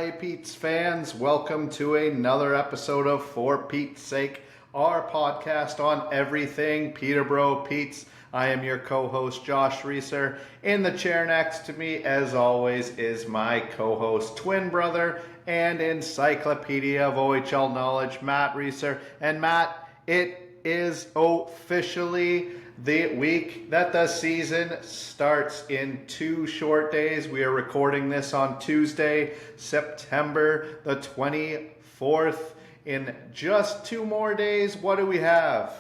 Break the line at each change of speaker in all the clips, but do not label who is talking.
Hi, Pete's fans. Welcome to another episode of For Pete's Sake, our podcast on everything Peterborough Petes. I am your co-host, Josh Reeser. In the chair next to me, as always, is my co-host, twin brother, and encyclopedia of OHL knowledge, Matt Reeser. And Matt, it is officially the week that the season starts in 2 short days. We are recording this on Tuesday, September the 24th. In just 2 more days, what do we have?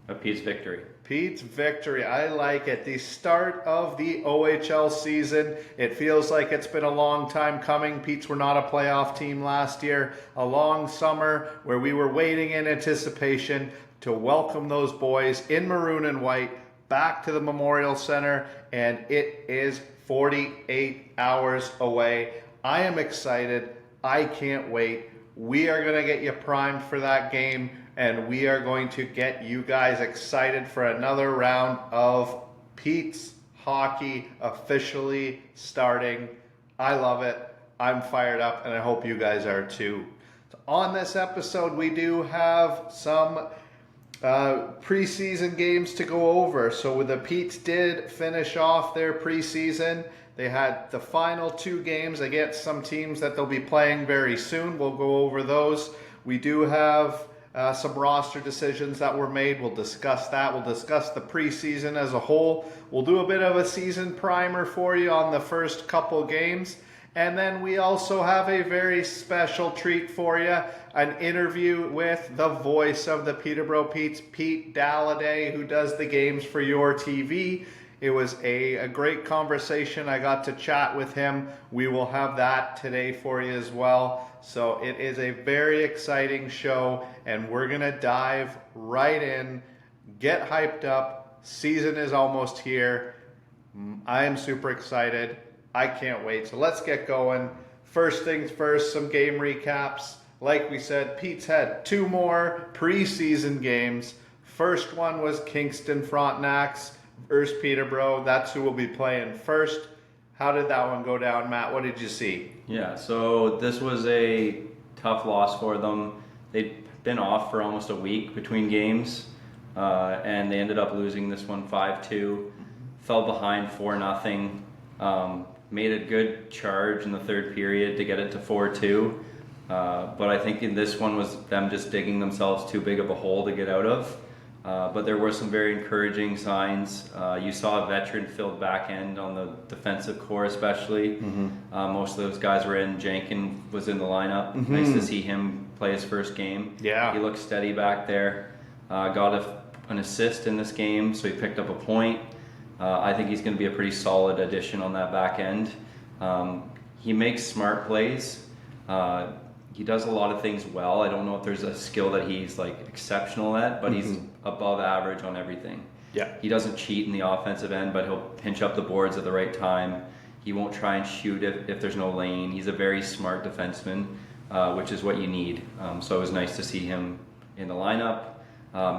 A Pete's victory.
Pete's victory. I like it. The start of the OHL season. It feels like it's been a long time coming. Pete's were not a playoff team last year. A long summer where we were waiting in anticipation to welcome those boys in maroon and white back to the Memorial Center, and it is 48 hours away. I am excited. I can't wait. We are going to get you primed for that game, and we are going to get you guys excited for another round of Pete's hockey officially starting. I love it. I'm fired up, and I hope you guys are too. So on this episode, we do have some preseason games to go over. So the Petes did finish off their preseason. They had the final 2 games against some teams that they'll be playing very soon. We'll go over those. We do have some roster decisions that were made. We'll discuss that. We'll discuss the preseason as a whole. We'll do a bit of a season primer for you on the first couple games. And then we also have a very special treat for you, an interview with the voice of the Peterborough Petes, Pete Dalliday, who does the games for your TV. It was a great conversation. I got to chat with him. We will have that today for you as well. So it is a very exciting show, and we're going to dive right in, get hyped up. Season is almost here. I am super excited. I can't wait. So let's get going. First things first, some game recaps. Like we said, Pete's had 2 more preseason games. First one was Kingston Frontenacs versus Peterborough. That's who we'll be playing first. How did that one go down, Matt? What did you see?
Yeah, so this was a tough loss for them. They'd been off for almost a week between games, and they ended up losing this one 5-2. Fell behind 4-0. Made a good charge in the 3rd period to get it to 4-2. But I think in this one was them just digging themselves too big of a hole to get out of. But there were some very encouraging signs. You saw a veteran-filled back end on the defensive core especially. Mm-hmm. Most of those guys were in. Jenkin was in the lineup. Mm-hmm. Nice to see him play his first game. Yeah, he looked steady back there. Got an assist in this game, so he picked up a point. I think he's going to be a pretty solid addition on that back end. He makes smart plays. He does a lot of things well. I don't know if there's a skill that he's like exceptional at, but he's above average on everything. Yeah. He doesn't cheat in the offensive end, but he'll pinch up the boards at the right time. He won't try and shoot if there's no lane. He's a very smart defenseman, which is what you need. So it was nice to see him in the lineup.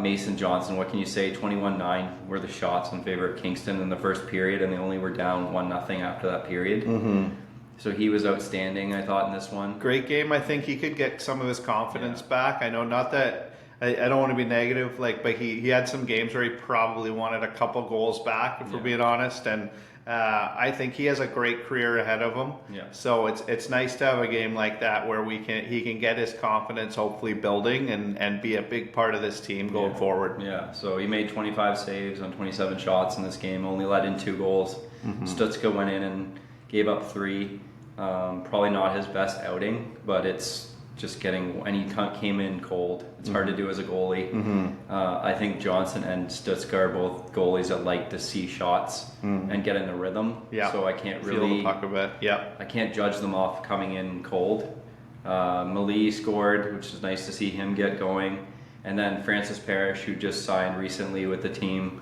Mason Johnson, what can you say? 21-9 were the shots in favor of Kingston in the first period, and they only were down 1-0 after that period. Mm-hmm. So he was outstanding, I thought, in this one.
Great game. I think he could get some of his confidence back. I know, not that I don't want to be negative, but he had some games where he probably wanted a couple goals back, if we're being honest, and I think he has a great career ahead of him. Yeah. So it's nice to have a game like that where he can get his confidence hopefully building and be a big part of this team going forward.
Yeah. So he made 25 saves on 27 shots in this game, only let in 2 goals. Mm-hmm. Stützle went in and gave up 3. Probably not his best outing, but it's just and he came in cold. It's hard to do as a goalie. Mm-hmm. I think Johnson and Stützle are both goalies that like to see shots and get in the rhythm. Yeah. So I can't really
feel the puck a bit. Yeah.
I can't judge them off coming in cold. Malee scored, which is nice to see him get going. And then Francis Parrish, who just signed recently with the team,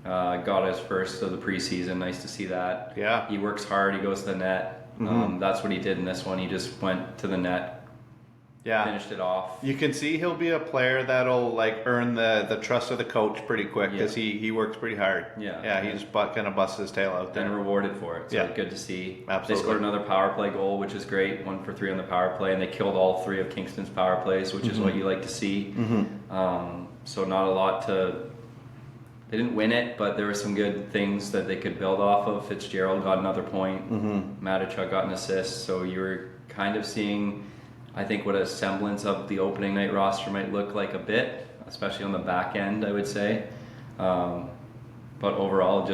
got his first of the preseason. Nice to see that. Yeah. He works hard. He goes to the net. Mm-hmm. That's what he did in this one. He just went to the net. finished it off.
You can see he'll be a player that'll like earn the trust of the coach pretty quick because he works pretty hard.
Yeah.
He's kind of busts his tail out there.
And rewarded for it. So good to see.
Absolutely.
They scored another power play goal, which is great. 1 for 3 on the power play, and they killed all 3 of Kingston's power plays, which is what you like to see. So not a lot to. They didn't win it, but there were some good things that they could build off of. Fitzgerald got another point. Matichuk got an assist. So you were kind of seeing, I think, what a semblance of the opening night roster might look like a bit, especially on the back end, I would say. But overall,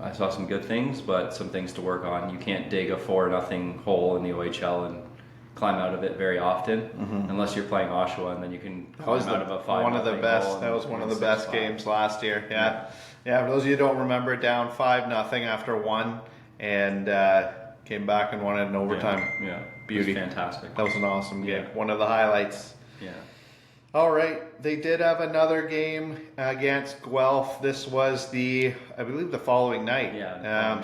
I saw some good things, but some things to work on. You can't dig a 4-0 hole in the OHL and climb out of it very often, unless you're playing Oshawa, and then you can climb out of a 5-0
one of the best.
hole.
That was one of the best games last year. Yeah. For those of you who don't remember, down 5-0 after 1, and came back and won it in overtime.
Yeah.
Beauty.
It was fantastic.
That was an awesome game. One of the highlights.
Yeah.
All right, they did have another game against Guelph. This was I believe the following night.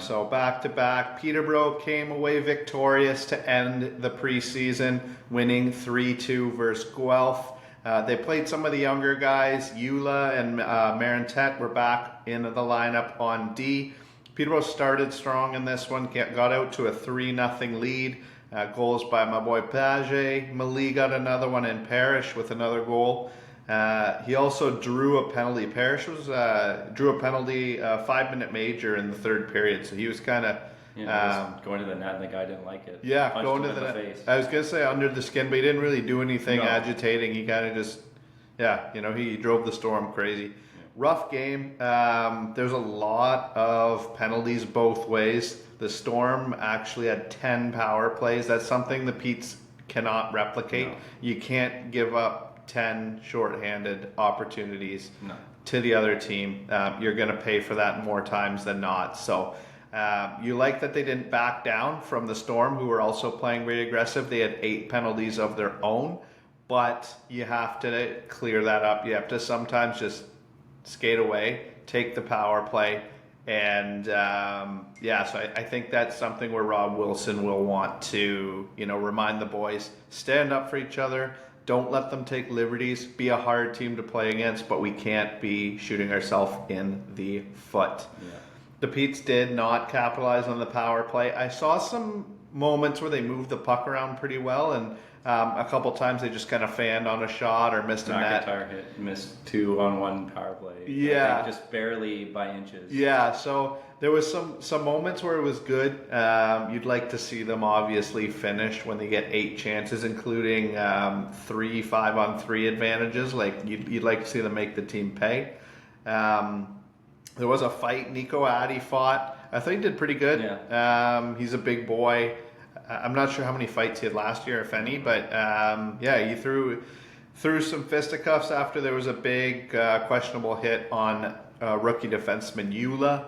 So back to back, Peterborough came away victorious to end the preseason, winning 3-2 versus Guelph. They played some of the younger guys. Eula and Marintet were back in the lineup on D. Peterborough started strong in this one, got out to a 3-0 lead. Goals by my boy Page. Mali got another one, and Parrish with another goal. He also drew a penalty. Parrish drew a penalty, 5-minute major in the third period, so he was kind of
going to the net, and the guy didn't like it.
Yeah,
Punched
going
him
to the net.
face.
I was gonna say under the skin, but he didn't really do anything agitating. He kind of just, he drove the Storm crazy. Rough game. There's a lot of penalties both ways. The Storm actually had 10 power plays. That's something the Petes cannot replicate. No. You can't give up 10 shorthanded opportunities to the other team. You're going to pay for that more times than not. So you like that they didn't back down from the Storm, who were also playing very aggressive. They had 8 penalties of their own, but you have to clear that up. You have to sometimes just skate away, take the power play. And so I think that's something where Rob Wilson will want to, remind the boys, stand up for each other. Don't let them take liberties. Be a hard team to play against, but we can't be shooting ourselves in the foot. Yeah. The Petes did not capitalize on the power play. I saw some moments where they moved the puck around pretty well, and a couple times they just kind of fanned on a shot or missed a net.
Hit, missed 2-on-1 power play.
Yeah,
I think just barely by inches.
Yeah, so there was some moments where it was good. You'd like to see them obviously finish when they get 8 chances, including 3 5-on-3 advantages. Like you'd like to see them make the team pay. There was a fight. Nico Addy fought. I think he did pretty good. Yeah. He's a big boy. I'm not sure how many fights he had last year, if any, but he threw some fisticuffs after there was a big questionable hit on rookie defenseman Eula.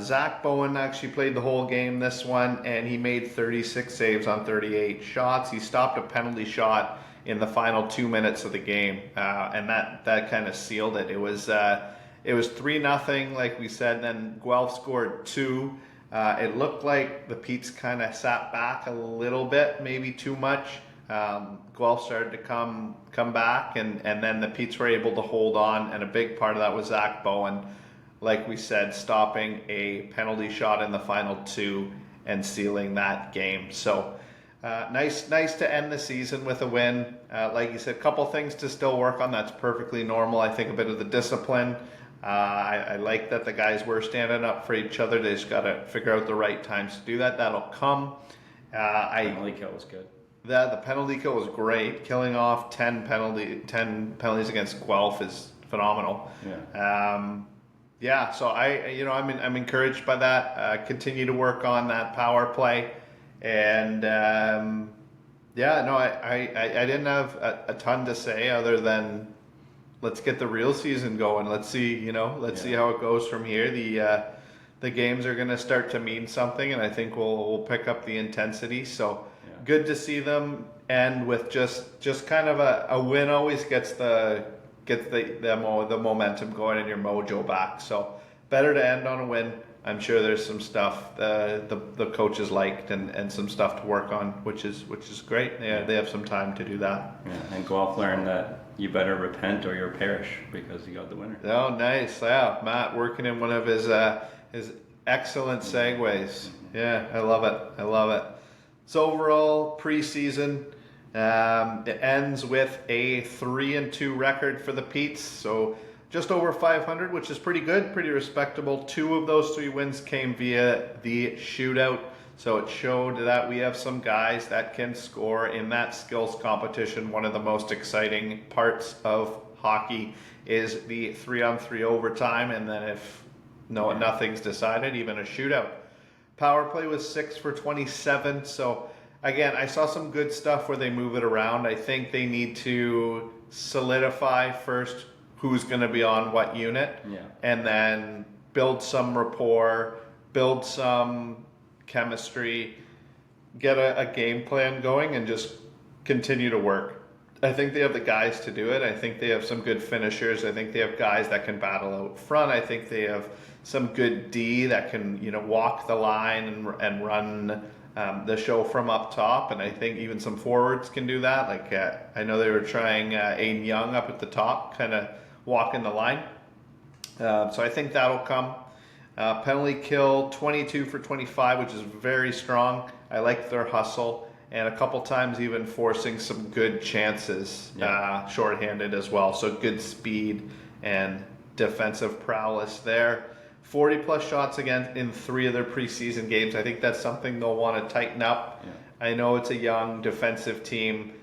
Zach Bowen actually played the whole game this one, and he made 36 saves on 38 shots. He stopped a penalty shot in the final 2 minutes of the game, and that kind of sealed it. It was 3-0, like we said. Then Guelph scored 2. It looked like the Petes kind of sat back a little bit, maybe too much. Guelph started to come back, and then the Petes were able to hold on, and a big part of that was Zach Bowen, like we said, stopping a penalty shot in the final 2 and sealing that game. So nice to end the season with a win. Like you said, a couple things to still work on. That's perfectly normal. I think a bit of the discipline. I like that the guys were standing up for each other. They just got to figure out the right times to do that. That'll come.
Penalty kill was good.
The penalty kill was great. Killing off 10 penalties against Guelph is phenomenal. So I'm encouraged by that. Continue to work on that power play, and I didn't have a ton to say other than let's get the real season going. Let's see see how it goes from here. The games are going to start to mean something, and I think we'll pick up the intensity. So good to see them end with just kind of a win. Always gets the momentum going and your mojo back. So better to end on a win. I'm sure there's some stuff the coaches liked and some stuff to work on, which is great. They have some time to do that.
Yeah, and Guelph learned that you better repent or you'll perish because you got the winner.
Oh, nice. Yeah, Matt working in one of his excellent segues. Yeah, I love it. So overall, preseason, it ends with a 3-2 record for the Petes. So just over 500, which is pretty good, pretty respectable. 2 of those 3 wins came via the shootout. So it showed that we have some guys that can score in that skills competition. One of the most exciting parts of hockey is the 3-on-3 overtime, and then if nothing's decided, even a shootout. Power play was 6 for 27. So again, I saw some good stuff where they move it around. I think they need to solidify first who's going to be on what unit, and then build some rapport, build some chemistry, get a game plan going, and just continue to work. I think they have the guys to do it. I think they have some good finishers. I think they have guys that can battle out front. I think they have some good D that can walk the line and run the show from up top. And I think even some forwards can do that. Like I know they were trying Aiden Young up at the top, kind of walking the line. So I think that'll come. Penalty kill 22 for 25, which is very strong. I like their hustle, and a couple times even forcing some good chances, shorthanded as well. So good speed and defensive prowess there. 40 plus shots again in 3 of their preseason games. I think that's something they'll want to tighten up. I know it's a young defensive team.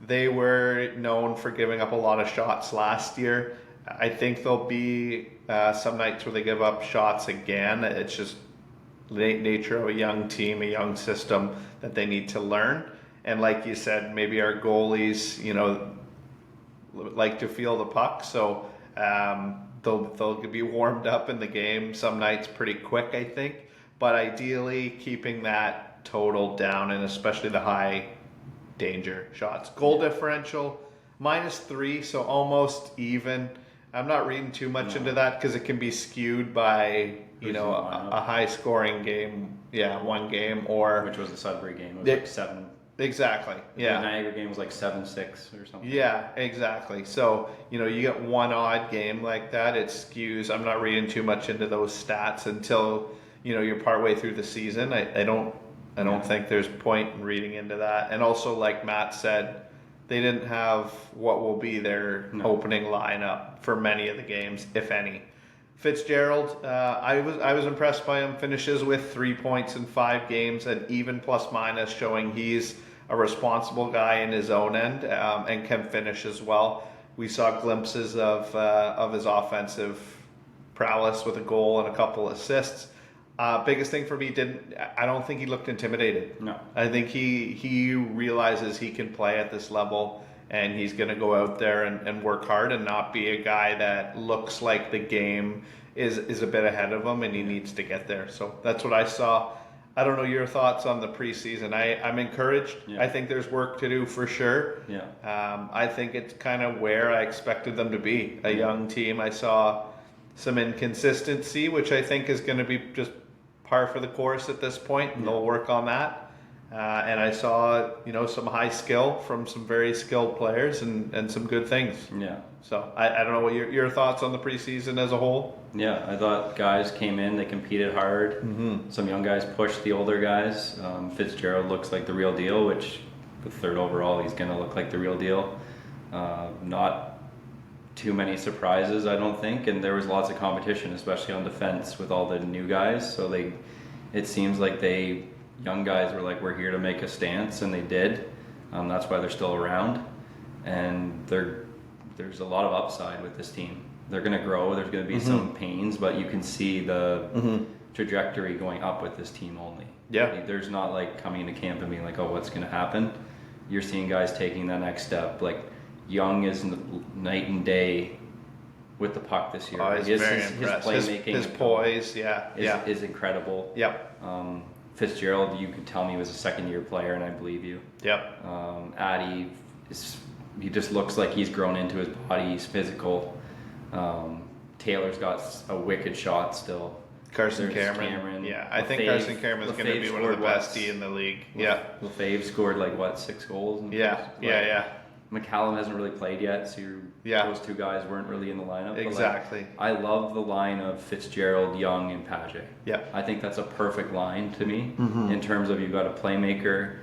They were known for giving up a lot of shots last year. I think there'll be some nights where they give up shots again. It's just the nature of a young team, a young system that they need to learn. And like you said, maybe our goalies, like to feel the puck. So they'll be warmed up in the game some nights pretty quick, I think. But ideally, keeping that total down, and especially the high danger shots. Goal differential, -3, so almost even. I'm not reading too much into that because it can be skewed by, a high scoring game. Yeah, one game or...
Which was the Sudbury game. It was like 7.
Exactly, yeah.
The Niagara game was like 7-6 or something.
Yeah, exactly. So, you get one odd game like that, it skews. I'm not reading too much into those stats until, you're partway through the season. I don't think there's point in reading into that. And also, like Matt said, they didn't have what will be their opening lineup for many of the games, if any. Fitzgerald, I was impressed by him. Finishes with 3 points in 5 games, an even plus-minus, showing he's a responsible guy in his own end and can finish as well. We saw glimpses of his offensive prowess with a goal and a couple assists. Biggest thing for me, I don't think he looked intimidated.
No.
I think he realizes he can play at this level, and he's going to go out there and work hard and not be a guy that looks like the game is a bit ahead of him and he needs to get there. So that's what I saw. I don't know your thoughts on the preseason. I'm encouraged. I think there's work to do for sure. I think it's kind of where I expected them to be. A young team. I saw some inconsistency, which I think is going to be just par for the course at this point, and they'll work on that. And I saw, some high skill from some very skilled players and some good things.
Yeah.
So I don't know what your thoughts on the preseason as a whole.
Yeah, I thought guys came in, they competed hard. Some young guys pushed the older guys. Fitzgerald looks like the real deal, which with 3rd overall, he's going to look like the real deal. Not too many surprises, I don't think, and there was lots of competition, especially on defense with all the new guys. So it seems like young guys were like, we're here to make a stance, and they did. That's why they're still around, and there's a lot of upside with this team. They're going to grow. There's going to be some pains, but you can see the trajectory going up with this team only.
Yeah.
There's not like coming into camp and being like, oh, what's going to happen? You're seeing guys taking that next step. Like Young is night and day with the puck this year.
Oh,
his
playmaking, his poise,
is incredible.
Yep.
Fitzgerald, you could tell me was a second-year player, and I believe you.
Yep.
Addy he just looks like he's grown into his body. He's physical. Taylor's got a wicked shot still.
Carson
There's
Cameron. Yeah, I think
Lefebvre-
Carson Cameron is going to
Lefebvre
be one of the
scored
best in the league. Yeah.
Lefebvre scored like what, 6 goals?
Yeah.
McCallum hasn't really played yet, so those two guys weren't really in the lineup.
Exactly.
But I love the line of Fitzgerald, Young, and Paget.
Yeah.
I think that's a perfect line to me in terms of you've got a playmaker,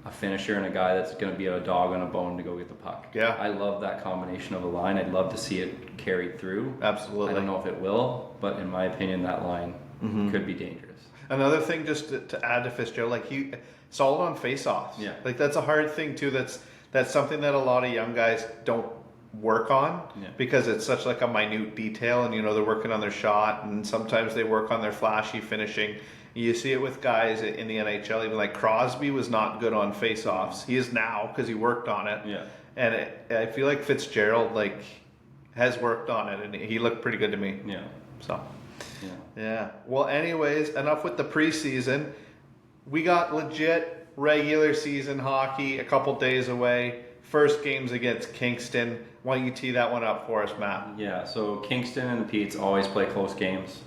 a finisher, and a guy that's going to be a dog on a bone to go get the puck.
Yeah.
I love that combination of a line. I'd love to see it carried through.
Absolutely.
I don't know if it will, but in my opinion, that line could be dangerous.
Another thing, just to add to Fitzgerald, like he solid on face-offs.
Yeah.
Like that's a hard thing too. That's something that a lot of young guys don't work on because it's such like a minute detail, and they're working on their shot, and sometimes they work on their flashy finishing. You see it with guys in the NHL, even like Crosby was not good on face-offs. He is now because he worked on it.
Yeah.
And I feel like Fitzgerald has worked on it, and he looked pretty good to me.
Yeah.
So. Yeah. Well, anyways, enough with the preseason. We got legit regular season hockey a couple days away. First game's against Kingston. Why don't you tee that one up for us, Matt?
Yeah, so Kingston and the Petes always play close games.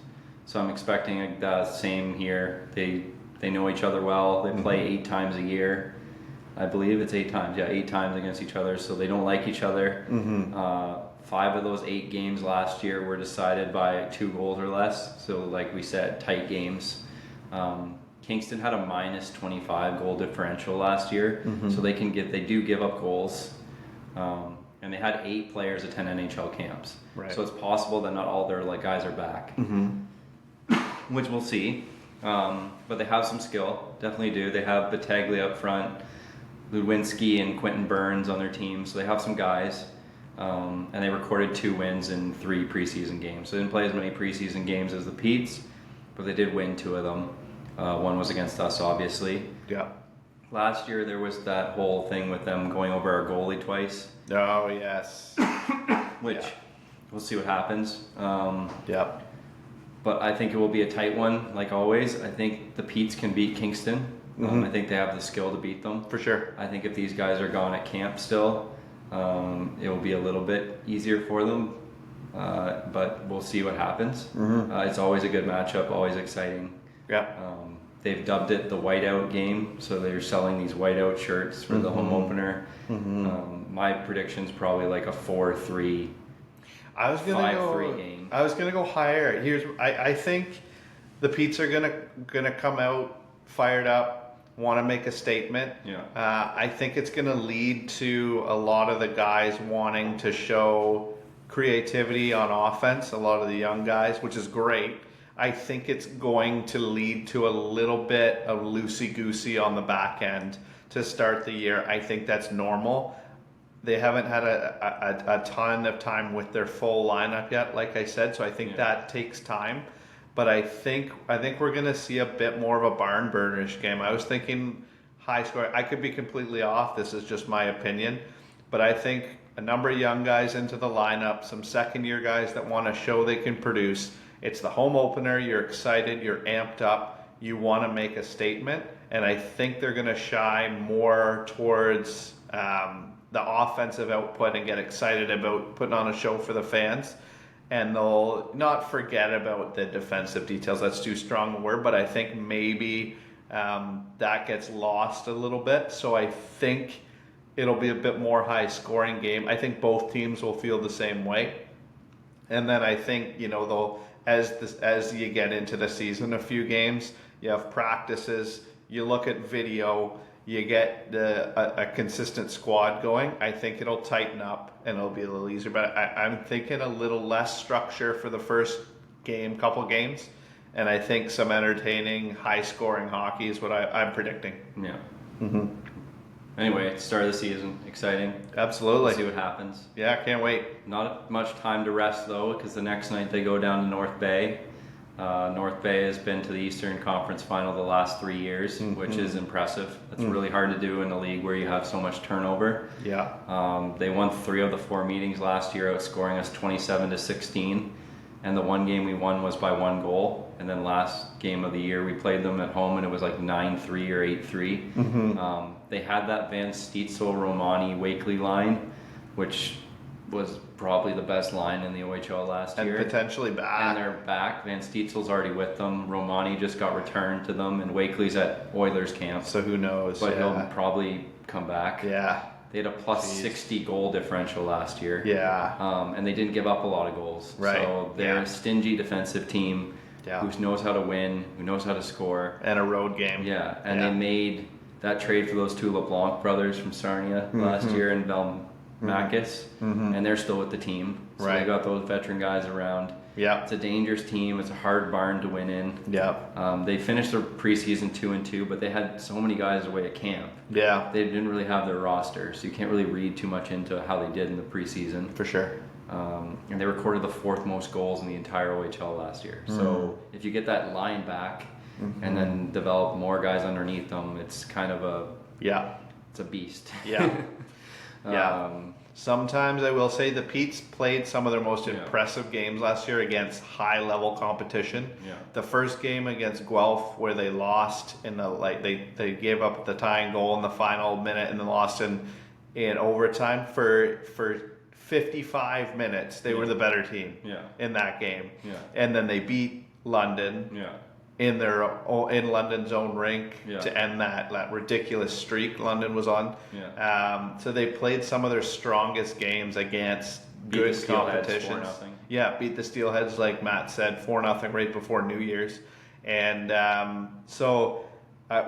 So I'm expecting the same here. They know each other well. They play 8 times a year. I believe it's 8 times. Yeah, 8 times against each other. So they don't like each other. 5 of those 8 games last year were decided by 2 goals or less. So like we said, tight games. Kingston had a -25 goal differential last year, so they do give up goals. And they had 8 players attend NHL camps.
Right.
So it's possible that not all their guys are back, which we'll see. But they have some skill, definitely do. They have Battaglia up front, Ludwinski and Quentin Burns on their team, so they have some guys. And they recorded 2 wins in 3 preseason games. So they didn't play as many preseason games as the Petes, but they did win 2 of them. One was against us, obviously.
Yeah.
Last year there was that whole thing with them going over our goalie twice.
Oh, yes.
Which we'll see what happens.
Yep.
But I think it will be a tight one, like always. I think the Petes can beat Kingston. I think they have the skill to beat them.
For sure.
I think if these guys are gone at camp still, it will be a little bit easier for them. But we'll see what happens. It's always a good matchup, always exciting.
Yeah.
They've dubbed it the whiteout game, so they're selling these whiteout shirts for the home opener. My prediction's probably like a 4-3, 5-3 game.
I was gonna go higher. I think the Petes are gonna come out fired up, want to make a statement.
Yeah.
I think it's gonna lead to a lot of the guys wanting to show creativity on offense. A lot of the young guys, which is great. I think it's going to lead to a little bit of loosey-goosey on the back end to start the year. I think that's normal. They haven't had a ton of time with their full lineup yet, like I said, so I think that takes time. But I think we're going to see a bit more of a barn burnerish game. I was thinking high score. I could be completely off. This is just my opinion. But I think a number of young guys into the lineup, some second-year guys that want to show they can produce. It's the home opener. You're excited. You're amped up. You want to make a statement. And I think they're going to shy more towards the offensive output and get excited about putting on a show for the fans. And they'll not forget about the defensive details. That's too strong a word. But I think maybe that gets lost a little bit. So I think it'll be a bit more high-scoring game. I think both teams will feel the same way. And then I think, they'll... As you get into the season, a few games, you have practices, you look at video, you get a consistent squad going. I think it'll tighten up and it'll be a little easier. But I'm thinking a little less structure for the first couple games. And I think some entertaining, high-scoring hockey is what I'm predicting.
Yeah. Anyway, start of the season, exciting.
Absolutely.
We'll see what happens.
Yeah, can't wait.
Not much time to rest though, because the next night they go down to North Bay. North Bay has been to the Eastern Conference Final the last 3 years, which is impressive. That's really hard to do in a league where you have so much turnover.
Yeah.
They won 3 of the 4 meetings last year, outscoring us 27-16. And the one game we won was by 1 goal. And then last game of the year, we played them at home, and it was like 9-3 or 8-3. They had that Van Stietzel, Romani, Wakely line, which was probably the best line in the OHL last
And
year.
potentially back.
And they're back. Van Stietzel's already with them. Romani just got returned to them, and Wakely's at Oilers camp.
So who knows?
But he'll probably come back.
Yeah.
They had a plus 60 goal differential last year.
Yeah.
And they didn't give up a lot of goals.
Right.
So they're a stingy defensive team who knows how to win, who knows how to score.
And a road game.
Yeah. And they made that trade for those two LeBlanc brothers from Sarnia last year in Velmakis. And they're still with the team. So they got those veteran guys around.
Yeah.
It's a dangerous team. It's a hard barn to win in.
Yeah.
They finished their preseason 2-2, but they had so many guys away at camp.
Yeah.
They didn't really have their roster, so you can't really read too much into how they did in the preseason.
For sure.
And they recorded the 4th most goals in the entire OHL last year. So if you get that line back and then develop more guys underneath them, it's kind of it's a beast.
Yeah. Yeah. Sometimes I will say the Petes played some of their most impressive games last year against high-level competition.
Yeah.
The first game against Guelph, where they lost in the they gave up the tying goal in the final minute and then lost in overtime for 55 minutes. They were the better team in that game. Yeah. And then they beat London. Yeah. In London's own rink to end that ridiculous streak London was on. Yeah. So they played some of their strongest games against good competitions. Yeah, beat the Steelheads like Matt said 4-0 right before New Year's, and so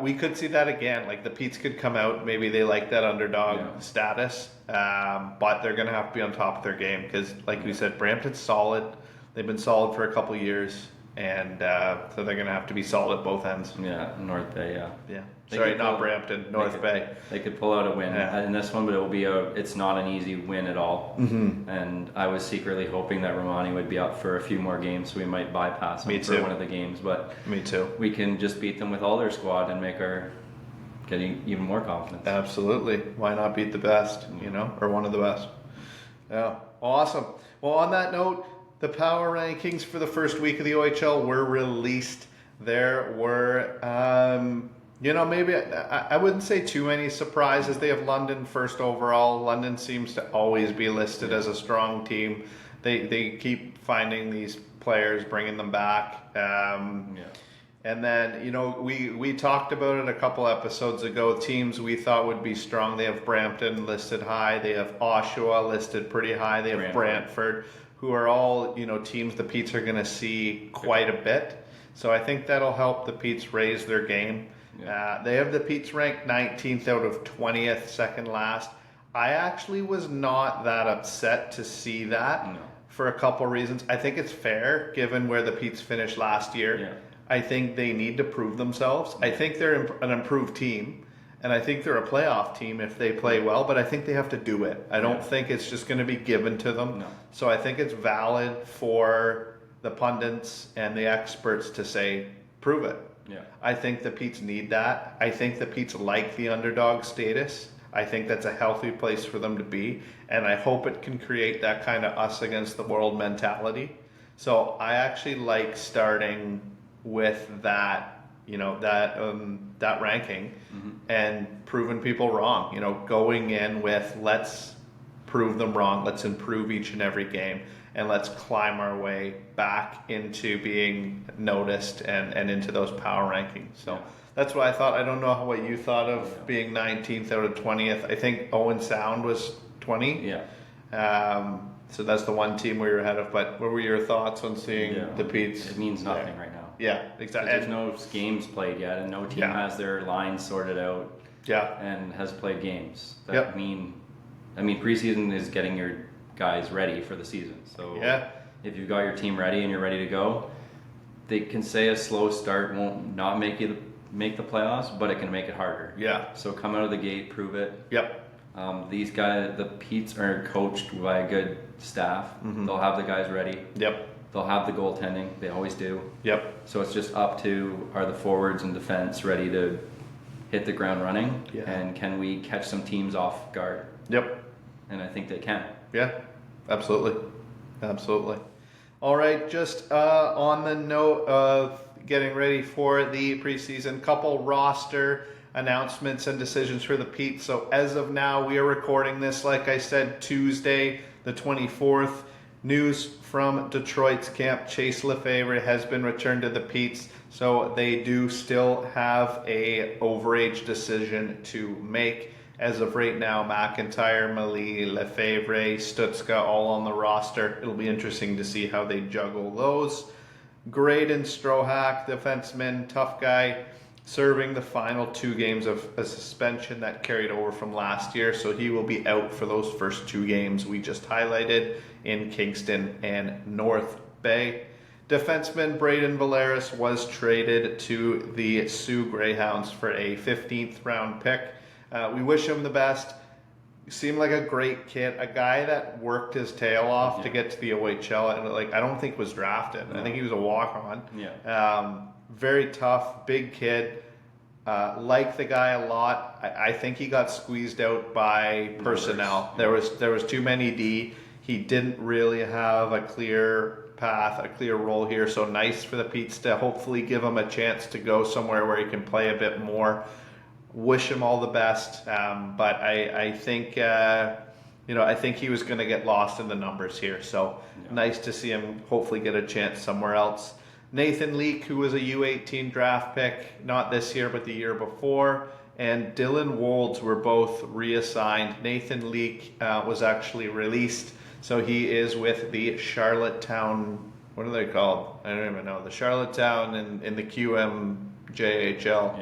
we could see that again. Like the Petes could come out, maybe they like that underdog status, but they're gonna have to be on top of their game because, like we said, Brampton's solid. They've been solid for a couple years. And so they're going to have to be solid at both ends.
Yeah, North Bay,
Yeah. Sorry, not Brampton, North Bay.
They could pull out a win in this one, but it's not an easy win at all. Mm-hmm. And I was secretly hoping that Romani would be up for a few more games, so we might bypass them for one of the games. But
Me too.
We can just beat them with all their squad and make getting even more confidence.
Absolutely. Why not beat the best, or one of the best? Yeah. Awesome. Well, on that note, the power rankings for the first week of the OHL were released. There were, maybe I wouldn't say too many surprises. They have London first overall. London seems to always be listed as a strong team. They keep finding these players, bringing them back. And then, we talked about it a couple episodes ago. Teams we thought would be strong. They have Brampton listed high. They have Oshawa listed pretty high. They have Brantford, who are all, teams the Petes are going to see quite a bit. So I think that'll help the Petes raise their game. Yeah. They have the Petes ranked 19th out of 20th, second last. I actually was not that upset to see that for a couple reasons. I think it's fair given where the Petes finished last year. Yeah. I think they need to prove themselves. I think they're an improved team. And I think they're a playoff team if they play well, but I think they have to do it. I don't think it's just going to be given to them. No. So I think it's valid for the pundits and the experts to say, prove it. Yeah. I think the Petes need that. I think the Petes like the underdog status. I think that's a healthy place for them to be. And I hope it can create that kind of us against the world mentality. So I actually like starting with that. That ranking and proving people wrong, going in with let's prove them wrong. Let's improve each and every game and let's climb our way back into being noticed and into those power rankings. So that's what I thought. I don't know what you thought of being 19th out of 20th. I think Owen Sound was 20. Yeah. So that's the one team we were ahead of. But what were your thoughts on seeing the Petes?
It means nothing right now.
Yeah, exactly.
There's no games played yet, and no team has their lines sorted out. Yeah, and has played games. That mean preseason is getting your guys ready for the season. So if you've got your team ready and you're ready to go, they can say a slow start won't not make you make the playoffs, but it can make it harder. Yeah. So come out of the gate, prove it. Yep. These guys, the Petes are coached by a good staff. Mm-hmm. They'll have the guys ready. Yep. They'll have the goaltending. They always do. Yep. So it's just up to are the forwards and defense ready to hit the ground running? Yeah. And can we catch some teams off guard? Yep. And I think they can. Yeah, absolutely. Absolutely. All right, just on the note of getting ready for the preseason, couple roster announcements and decisions for the Petes. So as of now, we are recording this, like I said, Tuesday,
the 24th. News from Detroit's camp, Chase Lefebvre has been returned to the Petes, so they do still have a overage decision to make. As of right now, McIntyre, Malie, Lefebvre, Stutska all on the roster. It'll be interesting to see how they juggle those. Graydon Strohack, defenseman, tough guy, serving the final 2 games of a suspension that carried over from last year, so he will be out for those first 2 games we just highlighted in Kingston and North Bay. Defenseman Braden Valeris was traded to the Sioux Greyhounds for a 15th round pick. We wish him the best. He seemed like a great kid, a guy that worked his tail off to get to the OHL, and I don't think was drafted. I think he was a walk-on. Very tough, big kid. Like the guy a lot. I think he got squeezed out by personnel. There was too many D. He didn't really have a clear path, a clear role here. So nice for the Petes to hopefully give him a chance to go somewhere where he can play a bit more. Wish him all the best. But I think I think he was going to get lost in the numbers here. So nice to see him hopefully get a chance somewhere else. Nathan Leake, who was a U18 draft pick, not this year, but the year before, and Dylan Wolds were both reassigned. Nathan Leake was actually released, so he is with the Charlottetown, what are they called? I don't even know. The Charlottetown in the QMJHL.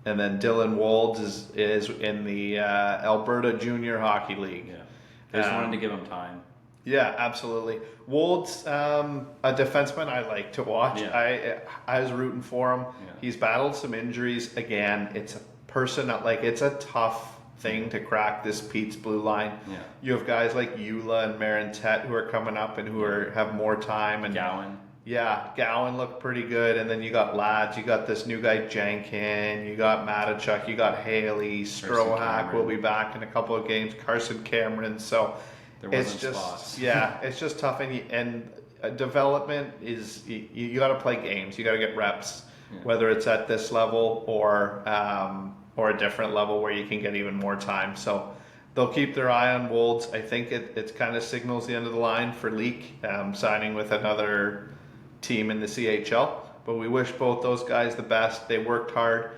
And then Dylan Wolds is in the Alberta Junior Hockey League.
Yeah. They just wanted to give him time.
Yeah, absolutely. Wolds, a defenseman I like to watch. I was rooting for him. He's battled some injuries. Again, it's a it's a tough thing to crack this Pete's blue line. You have guys like Eula and Marintet who are coming up and who have more time. And
Gowan.
Yeah, Gowan looked pretty good. And then you got lads. You got this new guy, Jankin. You got Matichuk. You got Haley. Strohack will be back in a couple of games. Carson Cameron. So it's just tough. And development is, you got to play games. You got to get reps, whether it's at this level or a different level where you can get even more time. So they'll keep their eye on Wolds. I think it kind of signals the end of the line for Leake signing with another team in the CHL. But we wish both those guys the best. They worked hard.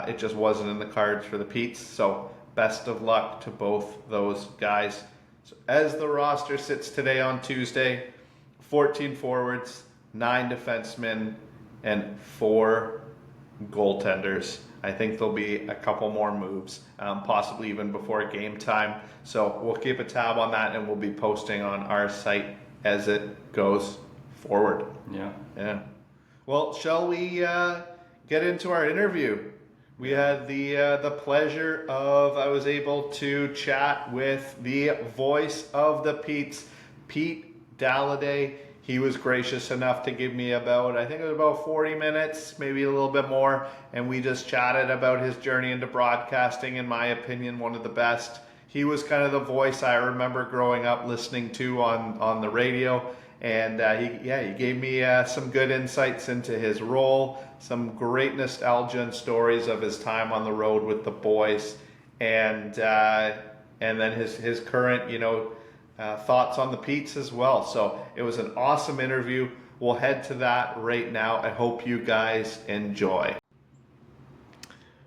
It just wasn't in the cards for the Petes. So best of luck to both those guys. So as the roster sits today on Tuesday, 14 forwards, 9 defensemen, and 4 goaltenders. I think there'll be a couple more moves, possibly even before game time. So we'll keep a tab on that, and we'll be posting on our site as it goes forward. Yeah. Well, shall we get into our interview? We had the pleasure of, I was able to chat with the voice of the Petes, Pete Dalliday. He was gracious enough to give me I think it was about 40 minutes, maybe a little bit more, and we just chatted about his journey into broadcasting, in my opinion, one of the best. He was kind of the voice I remember growing up listening to on the radio, and he gave me some good insights into his role, some great nostalgia and stories of his time on the road with the boys, and then his current, thoughts on the Petes as well. So it was an awesome interview. We'll head to that right now. I hope you guys enjoy.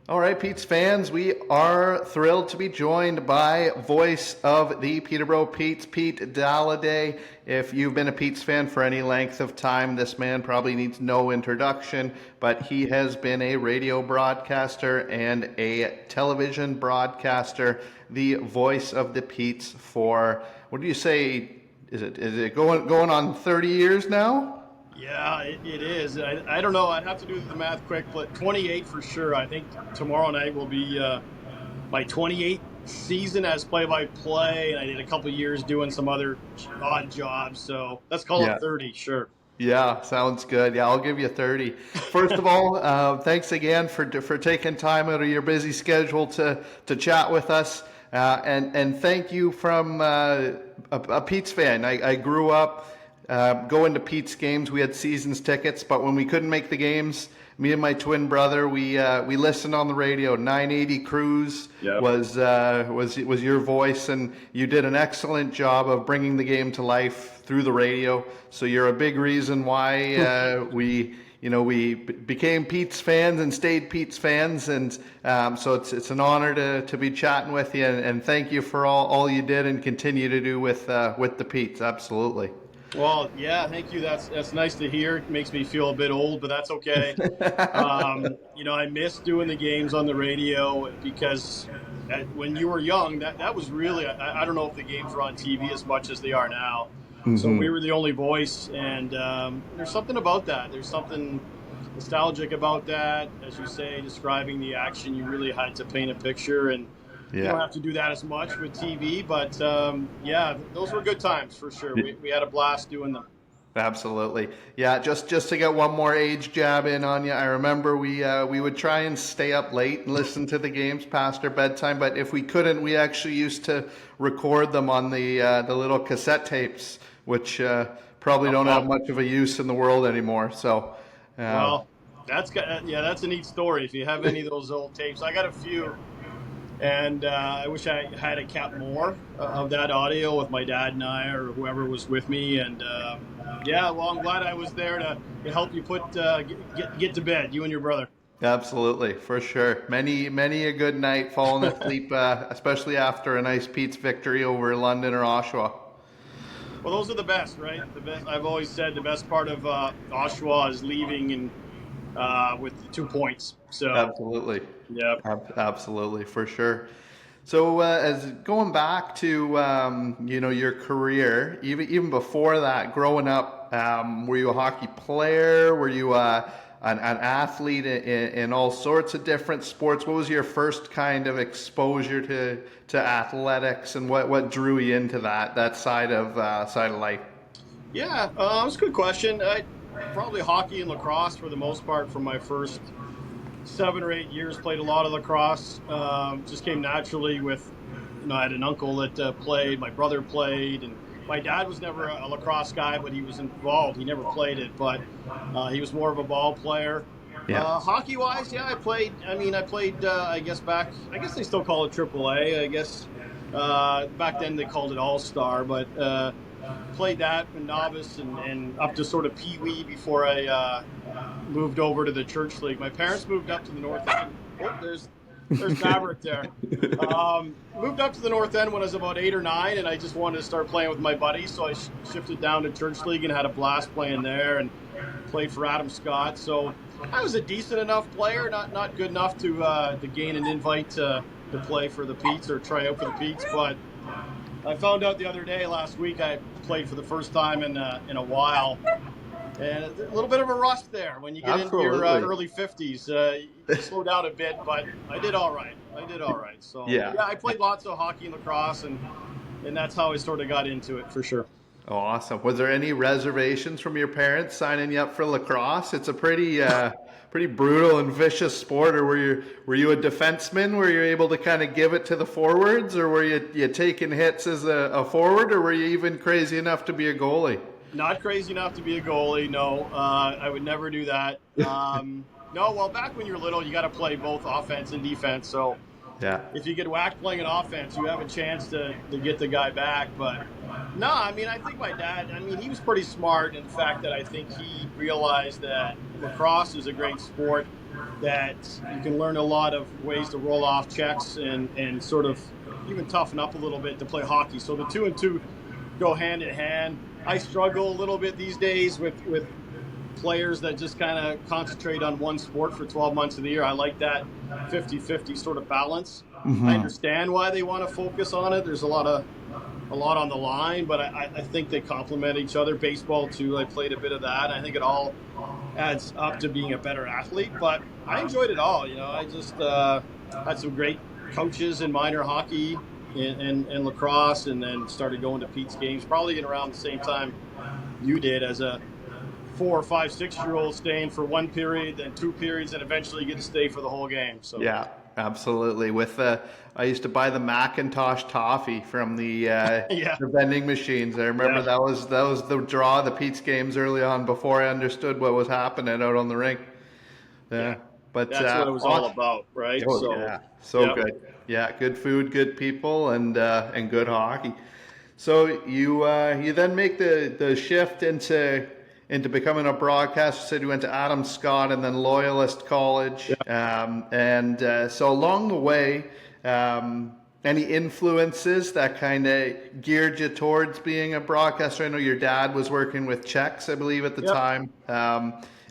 All right, Petes fans, we are thrilled to be joined by voice of the Peterborough Petes, Pete Dalliday. If you've been a Petes fan for any length of time, this man probably needs no introduction, but he has been a radio broadcaster and a television broadcaster, the voice of the Petes for, what do you say, is it going on 30 years now?
Yeah, it is. I don't know. I'd have to do the math quick, but 28 for sure. I think tomorrow night will be my 28th season as play-by-play. And I did a couple years doing some other odd jobs. So let's call it 30, sure.
Yeah, sounds good. Yeah, I'll give you 30. First of all, thanks again for taking time out of your busy schedule to chat with us. And thank you from a Petes fan. I grew up going to Pete's games. We had seasons tickets, but when we couldn't make the games, me and my twin brother, we listened on the radio. 980 Cruise
Yep.
was your voice, and you did an excellent job of bringing the game to life through the radio. So you're a big reason why we became Pete's fans and stayed Pete's fans, and so it's an honor to be chatting with you, and thank you for all you did and continue to do with the Petes. Absolutely.
Well, yeah, thank you. That's nice to hear. It makes me feel a bit old, but that's okay. I miss doing the games on the radio because when you were young, that was really, I don't know if the games were on TV as much as they are now. Mm-hmm. So we were the only voice, and there's something about that. There's something nostalgic about that. As you say, describing the action, you really had to paint a picture, and you don't have to do that as much with TV, but those were good times for sure. We had a blast doing them.
Absolutely. Yeah, just to get one more age jab in on you, I remember we would try and stay up late and listen to the games past our bedtime, but if we couldn't, we actually used to record them on the little cassette tapes, which probably don't have much of a use in the world anymore. So,
well, that's a neat story. If you have any of those old tapes, I got a few. And I wish I had kept more of that audio with my dad and I, or whoever was with me. And I'm glad I was there to help you get to bed, you and your brother.
Absolutely, for sure. Many a good night falling asleep, especially after a nice Pete's victory over London or Oshawa.
Well, those are the best, right? The best. I've always said the best part of Oshawa is leaving and with the 2 points. So
absolutely.
Yeah,
absolutely, for sure. So as going back to your career, even before that, growing up, were you a hockey player? Were you an athlete in all sorts of different sports? What was your first kind of exposure to athletics, and what drew you into that side of life?
Yeah, that's a good question. Probably hockey and lacrosse for the most part for my first 7 or 8 years. Played a lot of lacrosse. Just came naturally with, I had an uncle that played, my brother played, and my dad was never a lacrosse guy, but he was involved. He never played it, but he was more of a ball player. Yeah. Hockey-wise, I played, I guess they still call it AAA, I guess. Back then they called it All-Star, but played that in novice and up to sort of Pee-wee before I moved over to the church league. My parents moved up to the north end. Oh, there's Maverick there. Moved up to the north end when I was about 8 or 9, and I just wanted to start playing with my buddies, so I shifted down to church league and had a blast playing there, and played for Adam Scott. So I was a decent enough player, not good enough to gain an invite to play for the Petes or try out for the Petes, but I found out the other day, last week, I played for the first time in a while, and a little bit of a rust there. When you get into your early 50s, you slow down a bit, but I did all right. So I played lots of hockey and lacrosse, and that's how I sort of got into it for sure.
Oh, awesome. Was there any reservations from your parents signing you up for lacrosse? It's a pretty brutal and vicious sport. Or were you a defenseman? Were you able to kind of give it to the forwards, or were you taking hits as a forward, or were you even crazy enough to be a goalie?
Not crazy enough to be a goalie, no. I would never do that. No, well, back when you're little, you got to play both offense and defense. So if you get whacked playing an offense, you have a chance to get the guy back. But no, I think my dad, he was pretty smart in the fact that I think he realized that lacrosse is a great sport, that you can learn a lot of ways to roll off checks and sort of even toughen up a little bit to play hockey. So the 2 and 2 go hand in hand. I struggle a little bit these days with players that just kind of concentrate on one sport for 12 months of the year. I like that 50-50 sort of balance. Mm-hmm. I understand why they want to focus on it. There's a lot on the line, but I think they complement each other. Baseball too, I played a bit of that. I think it all adds up to being a better athlete, but I enjoyed it all. I just had some great coaches in minor hockey and lacrosse, and then started going to Pete's games probably in around the same time you did, as a 4 or 5, 6-year-old, staying for 1 period, then 2 periods, and eventually you get to stay for the whole game. So
yeah, absolutely. I used to buy the Macintosh toffee from the vending machines. I remember that was the draw of the Pete's games early on, before I understood what was happening out on the rink. Yeah. But
That's what it was all about, right?
Oh
So,
yeah, so
yeah.
good. Yeah, good food, good people, and good hockey. So you then make the shift into becoming a broadcaster. You said you went to Adam Scott and then Loyalist College, and so along the way, any influences that kind of geared you towards being a broadcaster? I know your dad was working with Czechs, I believe, at the
Yep.
time.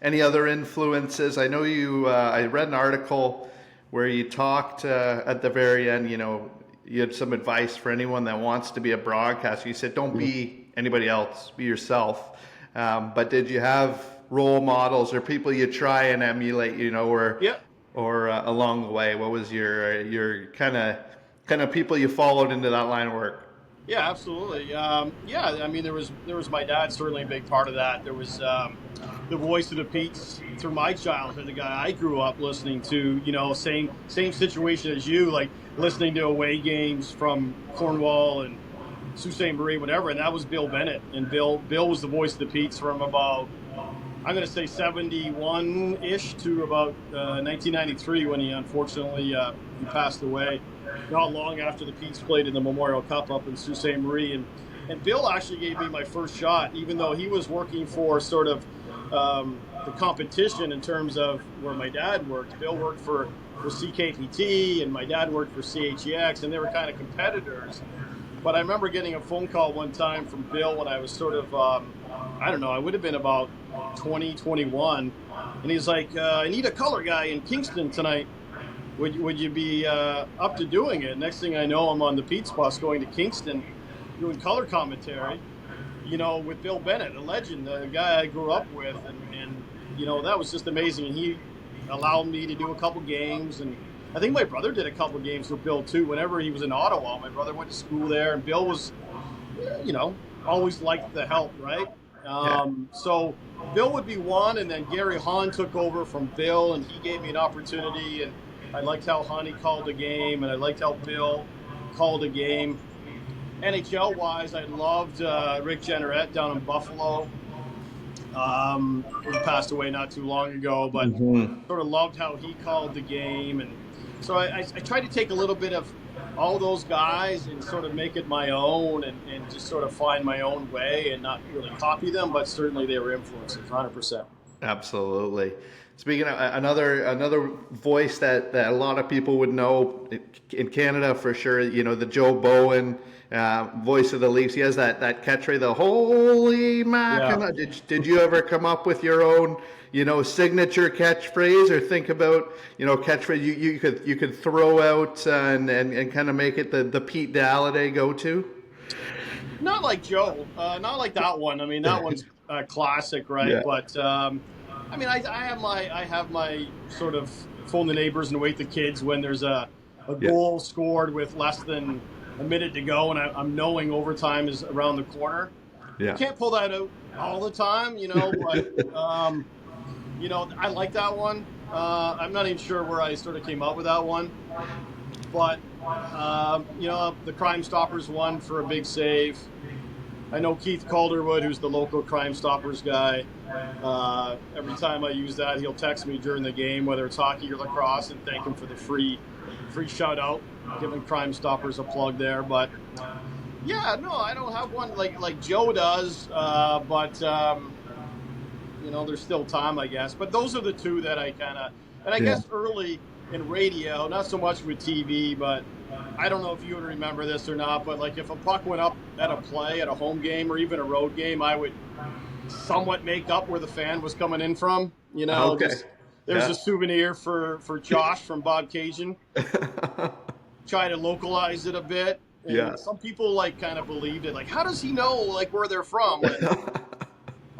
Any other influences? I know you. I read an article where you talked at the very end. You had some advice for anyone that wants to be a broadcaster. You said, "Don't be anybody else. Be yourself." But did you have role models or people you try and emulate?
Yep.
Or along the way, what was your kind of people you followed into that line of work?
Yeah, absolutely. Yeah, I mean, there was my dad, certainly a big part of that. There was the voice of the Petes through my childhood, the guy I grew up listening to. Same situation as you, like listening to away games from Cornwall and Sault Ste. Marie, whatever. And that was Bill Bennett, and Bill was the voice of the Petes from about, I'm going to say 71-ish to about 1993 when he unfortunately he passed away. Not long after the Petes played in the Memorial Cup up in Sault Ste. Marie. And Bill actually gave me my first shot, even though he was working for sort of the competition in terms of where my dad worked. Bill worked for CKPT and my dad worked for CHEX, and they were kind of competitors. But I remember getting a phone call one time from Bill when I was sort of, I don't know, I would have been about 20, 21. And he's like, I need a color guy in Kingston tonight. Would you be up to doing it? Next thing I know, I'm on the Pete's bus going to Kingston doing color commentary, with Bill Bennett, a legend, the guy I grew up with. And that was just amazing. And he allowed me to do a couple games. And I think my brother did a couple games with Bill, too. Whenever he was in Ottawa, my brother went to school there. And Bill was, always liked the help, right? So Bill would be one. And then Gary Hahn took over from Bill, and he gave me an opportunity. And I liked how Honey called a game, and I liked how Bill called a game. NHL-wise, I loved Rick Jenneret down in Buffalo. He passed away not too long ago, but sort of loved how he called the game. And so I tried to take a little bit of all those guys and sort of make it my own and just sort of find my own way and not really copy them, but certainly they were influences, 100%.
Absolutely. Speaking of another voice that a lot of people would know in Canada for sure, the Joe Bowen voice of the Leafs. He has that catchphrase, the "Holy Mackinac."
Yeah.
Did you ever come up with your own, signature catchphrase, or think about, catchphrase you could throw out and kind of make it the Pete Dalliday go-to?
Not like Joe, not like that one. I mean, that one's a classic, right?
Yeah.
But I mean, I have my sort of phone the neighbors and wake the kids when there's a goal scored with less than a minute to go, and I'm knowing overtime is around the corner.
Yeah.
You can't pull that out all the time, but I like that one. I'm not even sure where I sort of came up with that one, but the Crime Stoppers won for a big save. I know Keith Calderwood, who's the local Crime Stoppers guy. Every time I use that, he'll text me during the game, whether it's hockey or lacrosse, and thank him for the free shout out, giving Crime Stoppers a plug there. But yeah, no, I don't have one like Joe does, but there's still time, I guess. But those are the two that I kind of, and I guess early in radio, not so much with TV, but I don't know if you would remember this or not, but like if a puck went up at a play at a home game or even a road game, I would somewhat make up where the fan was coming in from.
Okay.
There's a souvenir for Josh from Bob Cajun. Try to localize it a bit. And some people kind of believed it. Like, how does he know where they're from?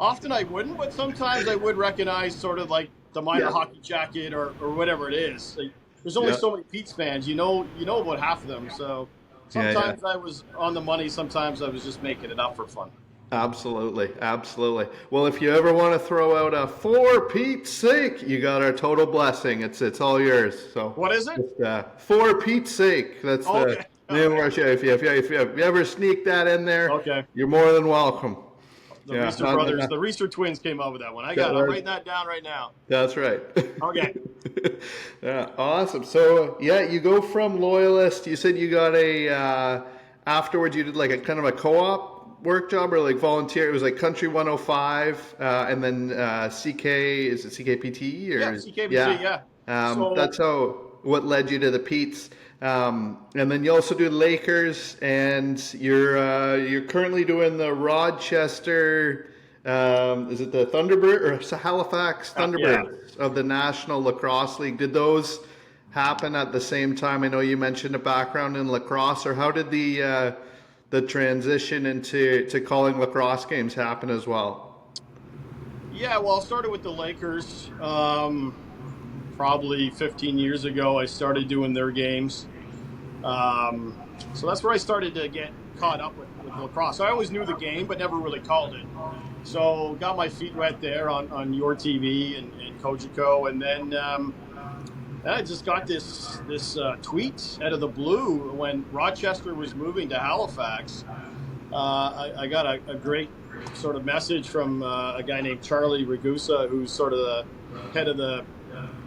Often I wouldn't, but sometimes I would recognize sort of like the minor hockey jacket or whatever it is. There's only so many Pete's fans. You know about half of them. So sometimes I was on the money. Sometimes I was just making it up for fun.
Absolutely. Well, if you ever want to throw out a "for Pete's sake," you got our total blessing. It's all yours. So
what is it?
For Pete's sake. That's the name of our show. If you ever sneak that in there, you're more than welcome.
The
Yeah,
Reister brothers, the Reister twins came up with that one. I'm writing that down right now.
That's right.
Okay.
Yeah, awesome. So yeah, you go from Loyalist. You said you got a afterwards. You did like a kind of a co-op work job or like volunteer. It was like Country 105, and then CK. Is it CKPT or?
Yeah, CKPT. Yeah. So
That's what led you to the Petes. And then you also do the Lakers, and you're currently doing the Rochester. Is it the Thunderbird or Halifax Thunderbirds of the National Lacrosse League? Did those happen at the same time? I know you mentioned a background in lacrosse, or how did the transition into calling lacrosse games happen as well?
Yeah, well, I started with the Lakers. Probably 15 years ago, I started doing their games. So that's where I started to get caught up with lacrosse. I always knew the game, but never really called it. So got my feet wet there on your TV and Kojiko, and then I just got this tweet out of the blue when Rochester was moving to Halifax. I got a great sort of message from a guy named Charlie Ragusa, who's sort of the head of the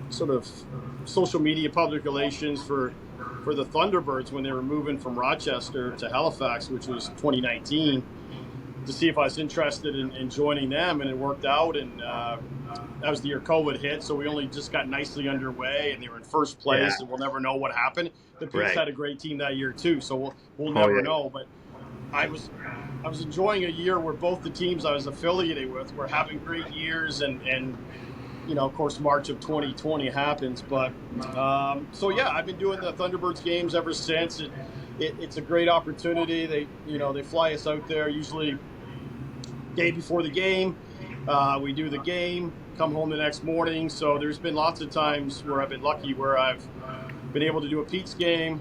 sort of social media public relations for the Thunderbirds when they were moving from Rochester to Halifax, which was 2019, to see if I was interested in joining them, and it worked out. And that was the year COVID hit, so we only just got nicely underway, and they were in first place, and we'll never know what happened. The Petes had a great team that year too, so we'll never know. But I was enjoying a year where both the teams I was affiliated with were having great years, and you know, of course, March of 2020 happens. But so yeah, I've been doing the Thunderbirds games ever since. It's a great opportunity. They fly us out there usually day before the game. We do the game, come home the next morning. So there's been lots of times where I've been lucky where I've been able to do a Petes game,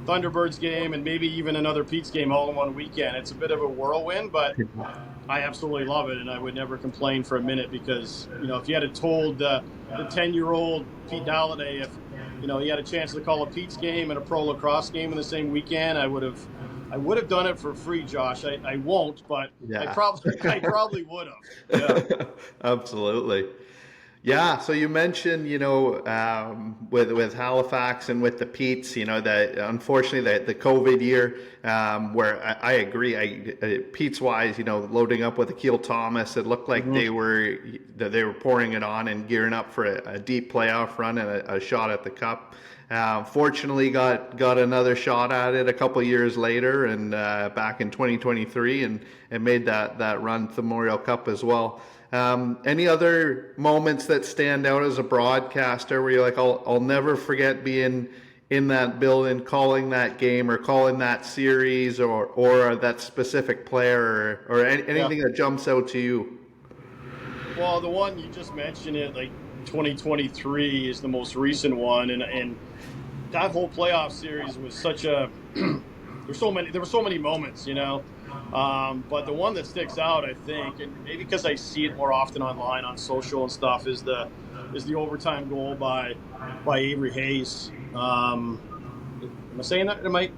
Thunderbirds game, and maybe even another Petes game all in one weekend. It's a bit of a whirlwind, but I absolutely love it, and I would never complain for a minute because, you know, if you had told the 10-year-old Pete Dalliday if, you know, he had a chance to call a Petes game and a pro lacrosse game in the same weekend, I would have done it for free, Josh. I won't, but I probably would have. Yeah.
Absolutely. Yeah, so you mentioned, you know, with Halifax and with the Petes, you know, that unfortunately the COVID year, where I agree, Petes wise, you know, loading up with Akil Thomas, it looked like they were pouring it on and gearing up for a deep playoff run and a shot at the cup. Fortunately, got another shot at it a couple years later, and back in 2023, and made that run to the Memorial Cup as well. Any other moments that stand out as a broadcaster where you're like, I'll never forget being in that building, calling that game or calling that series or that specific player or anything that jumps out to you?
Well, the one you just mentioned, it like 2023 is the most recent one, and that whole playoff series was such a there were so many moments, you know. But the one that sticks out, I think, and maybe because I see it more often online on social and stuff, is the overtime goal by Avery Hayes. Am I saying that? Am I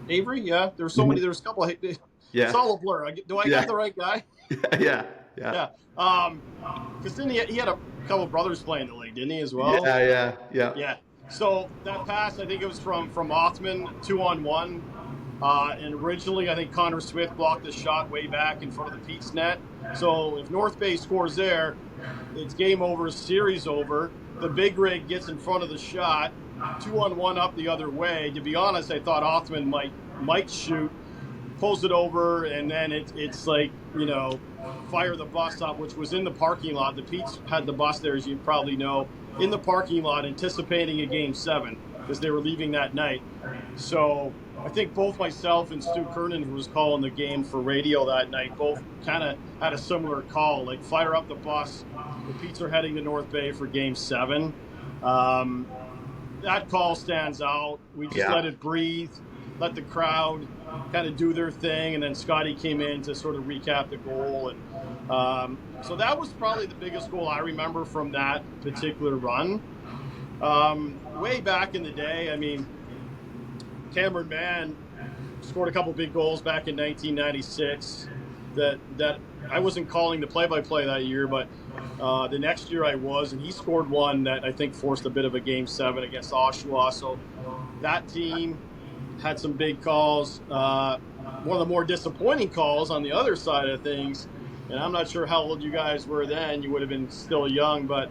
Avery? Yeah. There were so many. There was a couple. It's all a blur. Do I got the right guy?
Yeah.
Because then he had a couple of brothers playing the league, didn't he, as well?
Yeah.
So that pass, I think it was from Othman, 2-on-1. And originally, I think Connor Smith blocked the shot way back in front of the Pete's net. So if North Bay scores there, it's game over, series over. The big rig gets in front of the shot, 2-on-1 up the other way. To be honest, I thought Othman might shoot, pulls it over, and then it's like, you know, fire the bus up, which was in the parking lot. The Petes had the bus there, as you probably know, in the parking lot, anticipating a Game 7 because they were leaving that night. So I think both myself and Stu Kernan, who was calling the game for radio that night, both kind of had a similar call, like fire up the bus. The Petes are heading to North Bay for Game 7. That call stands out. We just let it breathe, let the crowd kind of do their thing, and then Scotty came in to sort of recap the goal. And so that was probably the biggest goal I remember from that particular run. Way back in the day, I mean, Cameron Mann scored a couple big goals back in 1996 that I wasn't calling the play-by-play that year, but the next year I was, and he scored one that I think forced a bit of a Game 7 against Oshawa. So that team had some big calls. One of the more disappointing calls on the other side of things, and I'm not sure how old you guys were then. You would have been still young, but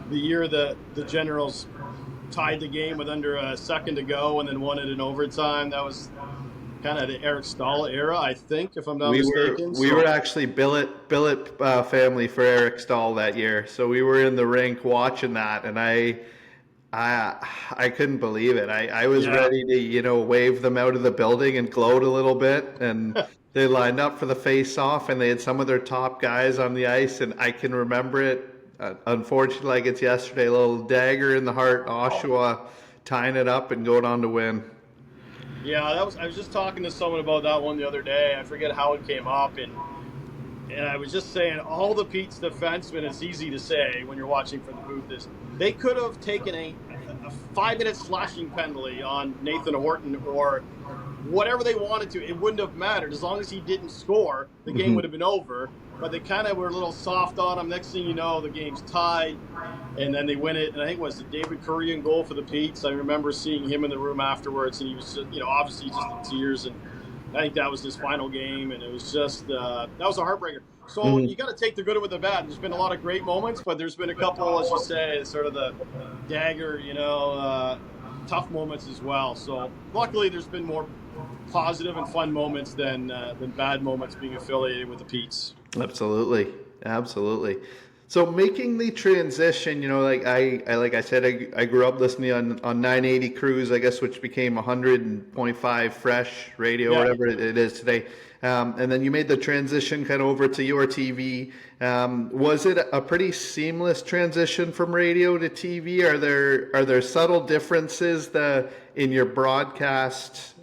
the year the Generals tied the game with under a second to go and then won it in overtime, that was kind of the Eric Stahl era, I think, if I'm not mistaken.
We were actually billet family for Eric Stahl that year, so we were in the rink watching that, and I couldn't believe it. I was ready to wave them out of the building and gloat a little bit, and they lined up for the face-off, and they had some of their top guys on the ice, and I can remember it. Unfortunately, like it's yesterday, a little dagger in the heart, Oshawa tying it up and going on to win.
Yeah, I was just talking to someone about that one the other day. I forget how it came up, and I was just saying all the Pete's defensemen, it's easy to say when you're watching from the booth, is they could have taken a 5-minute slashing penalty on Nathan Horton or whatever they wanted to. It wouldn't have mattered. As long as he didn't score, the game would have been over. But they kind of were a little soft on him. Next thing you know, the game's tied, and then they win it. And I think it was the David Korean goal for the Petes. I remember seeing him in the room afterwards, and he was, obviously just in tears. And I think that was his final game, and it was just that was a heartbreaker. So you got to take the good with the bad. There's been a lot of great moments, but there's been a couple, as you say, sort of the dagger, tough moments as well. So luckily, there's been more positive and fun moments than bad moments being affiliated with the Petes.
Absolutely. So making the transition, like I said, I grew up listening on 980 Cruise, I guess, which became 100.5 Fresh Radio, whatever it is today. And then you made the transition kind of over to your TV. Was it a pretty seamless transition from radio to TV? Are there subtle differences in your broadcast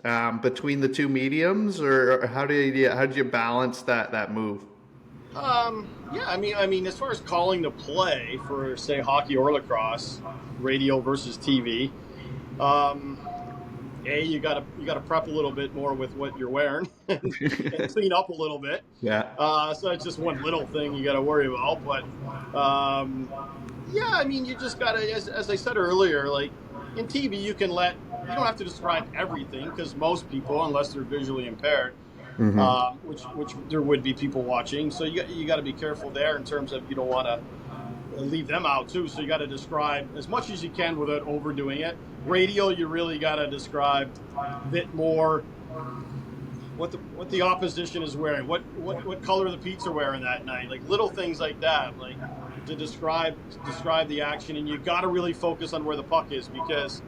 between the two mediums, or how did you balance that move?
I mean, as far as calling the play for, say, hockey or lacrosse, radio versus TV, you gotta prep a little bit more with what you're wearing and clean up a little bit. Yeah. So it's just one little thing you gotta worry about, but I mean, you just gotta, as I said earlier, like in TV, you don't have to describe everything because most people, unless they're visually impaired. Which there would be people watching, so you got to be careful there in terms of you don't want to leave them out too. So you got to describe as much as you can without overdoing it. Radio, you really got to describe a bit more what the opposition is wearing, what color the Petes are wearing that night, like little things like that, like to describe the action, and you got to really focus on where the puck is because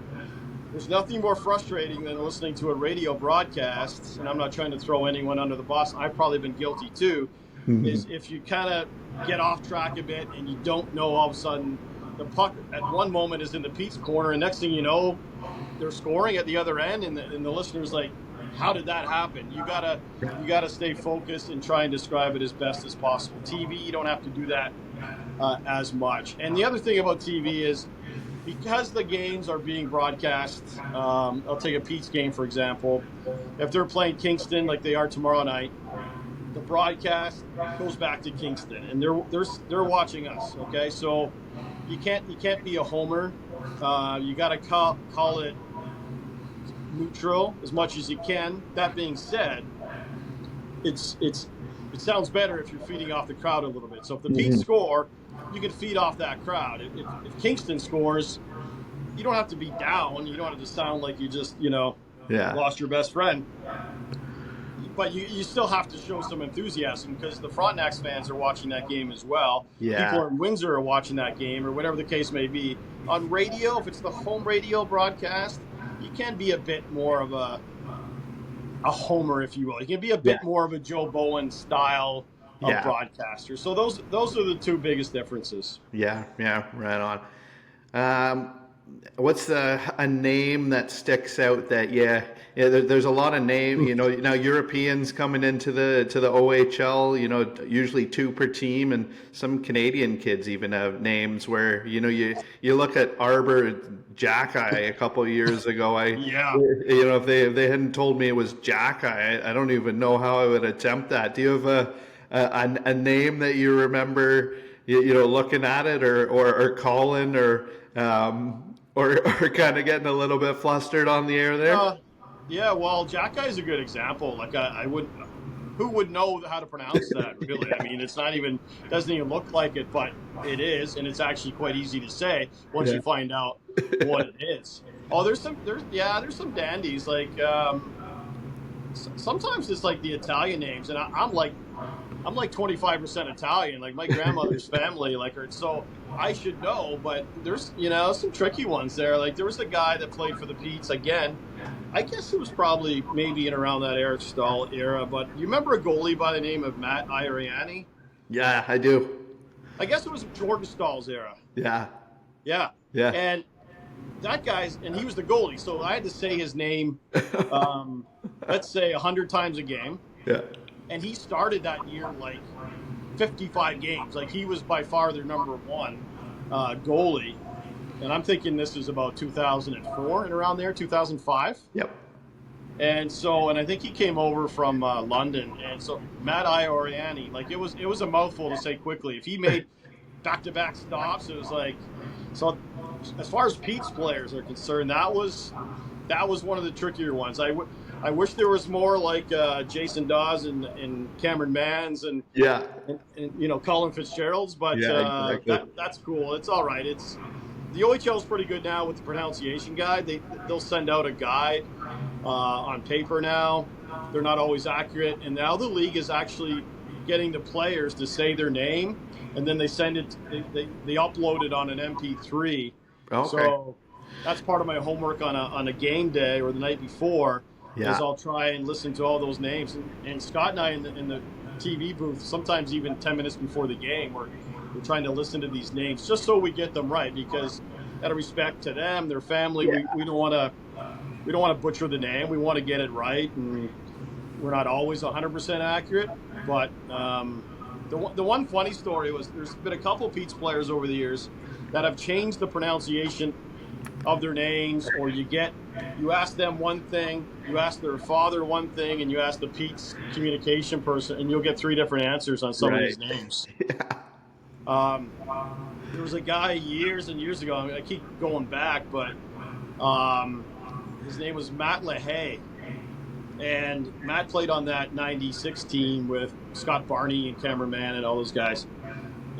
there's nothing more frustrating than listening to a radio broadcast, and I'm not trying to throw anyone under the bus. I've probably been guilty too, is if you kind of get off track a bit and you don't know all of a sudden the puck at one moment is in the Pete's corner, and next thing you know, they're scoring at the other end, and the listener's like, how did that happen? You gotta stay focused and try and describe it as best as possible. TV, you don't have to do that as much. And the other thing about TV is, because the games are being broadcast, I'll take a Pete's game, for example. If they're playing Kingston like they are tomorrow night, the broadcast goes back to Kingston, and they're watching us, okay? So you can't be a homer. You got to call it neutral as much as you can. That being said, it sounds better if you're feeding off the crowd a little bit. So if the Petes score, you can feed off that crowd. If Kingston scores, you don't have to be down. You don't have to sound like you just, lost your best friend. But you still have to show some enthusiasm because the Frontenacs fans are watching that game as well. Yeah. People in Windsor are watching that game, or whatever the case may be. On radio, if it's the home radio broadcast, you can be a bit more of a homer, if you will. You can be a bit more of a Joe Bowen style of broadcaster. So those are the two biggest differences. Yeah, right on. What's a name that sticks out that there's a lot of names, now Europeans coming into the OHL, usually two per team, and some Canadian kids even have names where you look at Arbor Jackeye a couple of years ago. If they hadn't told me it was Jackeye, I don't even know how I would attempt that. Do you have
a name that you remember, looking at it or calling or kind of getting a little bit flustered on the air there?
Yeah, well, Jack Guy's a good example. Like I would, who would know how to pronounce that? Really, I mean, it's not even doesn't even look like it, but it is, and it's actually quite easy to say once
Yeah.
you find out what it is. Oh, there's some dandies like sometimes it's like the Italian names, and I'm like 25% Italian. Like my grandmother's family, like her. So I should know, but there's some tricky ones there. Like there was a guy that played for the Petes again. I guess it was probably maybe in around that Eric Stahl era. But you remember a goalie by the name of Matt Iriani?
Yeah, I do.
I guess it was Jordan Stahl's era.
Yeah.
Yeah.
Yeah.
And and he was the goalie, so I had to say his name, let's say 100 times a game.
Yeah.
And he started that year like 55 games. Like he was by far their number one goalie. And I'm thinking this is about 2004 and around there, 2005.
Yep.
And I think he came over from London. And so Matt Ioriani, like it was a mouthful to say quickly. If he made back-to-back stops, it was like, so as far as Pete's players are concerned, that was one of the trickier ones. I wish there was more like Jason Dawes and Cameron Manns and Colin Fitzgerald's, but exactly. That's cool. It's all right. It's the OHL's pretty good now with the pronunciation guide. They'll send out a guide on paper now. They're not always accurate, and now the league is actually getting the players to say their name, and then they send it. They upload it on an MP3.
Okay.
So that's part of my homework on a game day or the night before.
Yeah.
Is I'll try and listen to all those names. And Scott and I in the TV booth, sometimes even 10 minutes before the game, we're trying to listen to these names just so we get them right, because out of respect to them, their family, we don't want to butcher the name. We want to get it right, and we're not always 100% accurate. But the one funny story was there's been a couple of Pete's players over the years that have changed the pronunciation of their names, or you ask them one thing, you ask their father one thing, and you ask the Pete's communication person, and you'll get 3 different answers on some of these names.
Yeah.
There was a guy years and years ago, I keep going back, but his name was Matt LaHaye. And Matt played on that 96 team with Scott Barney and Cameron Mann and all those guys.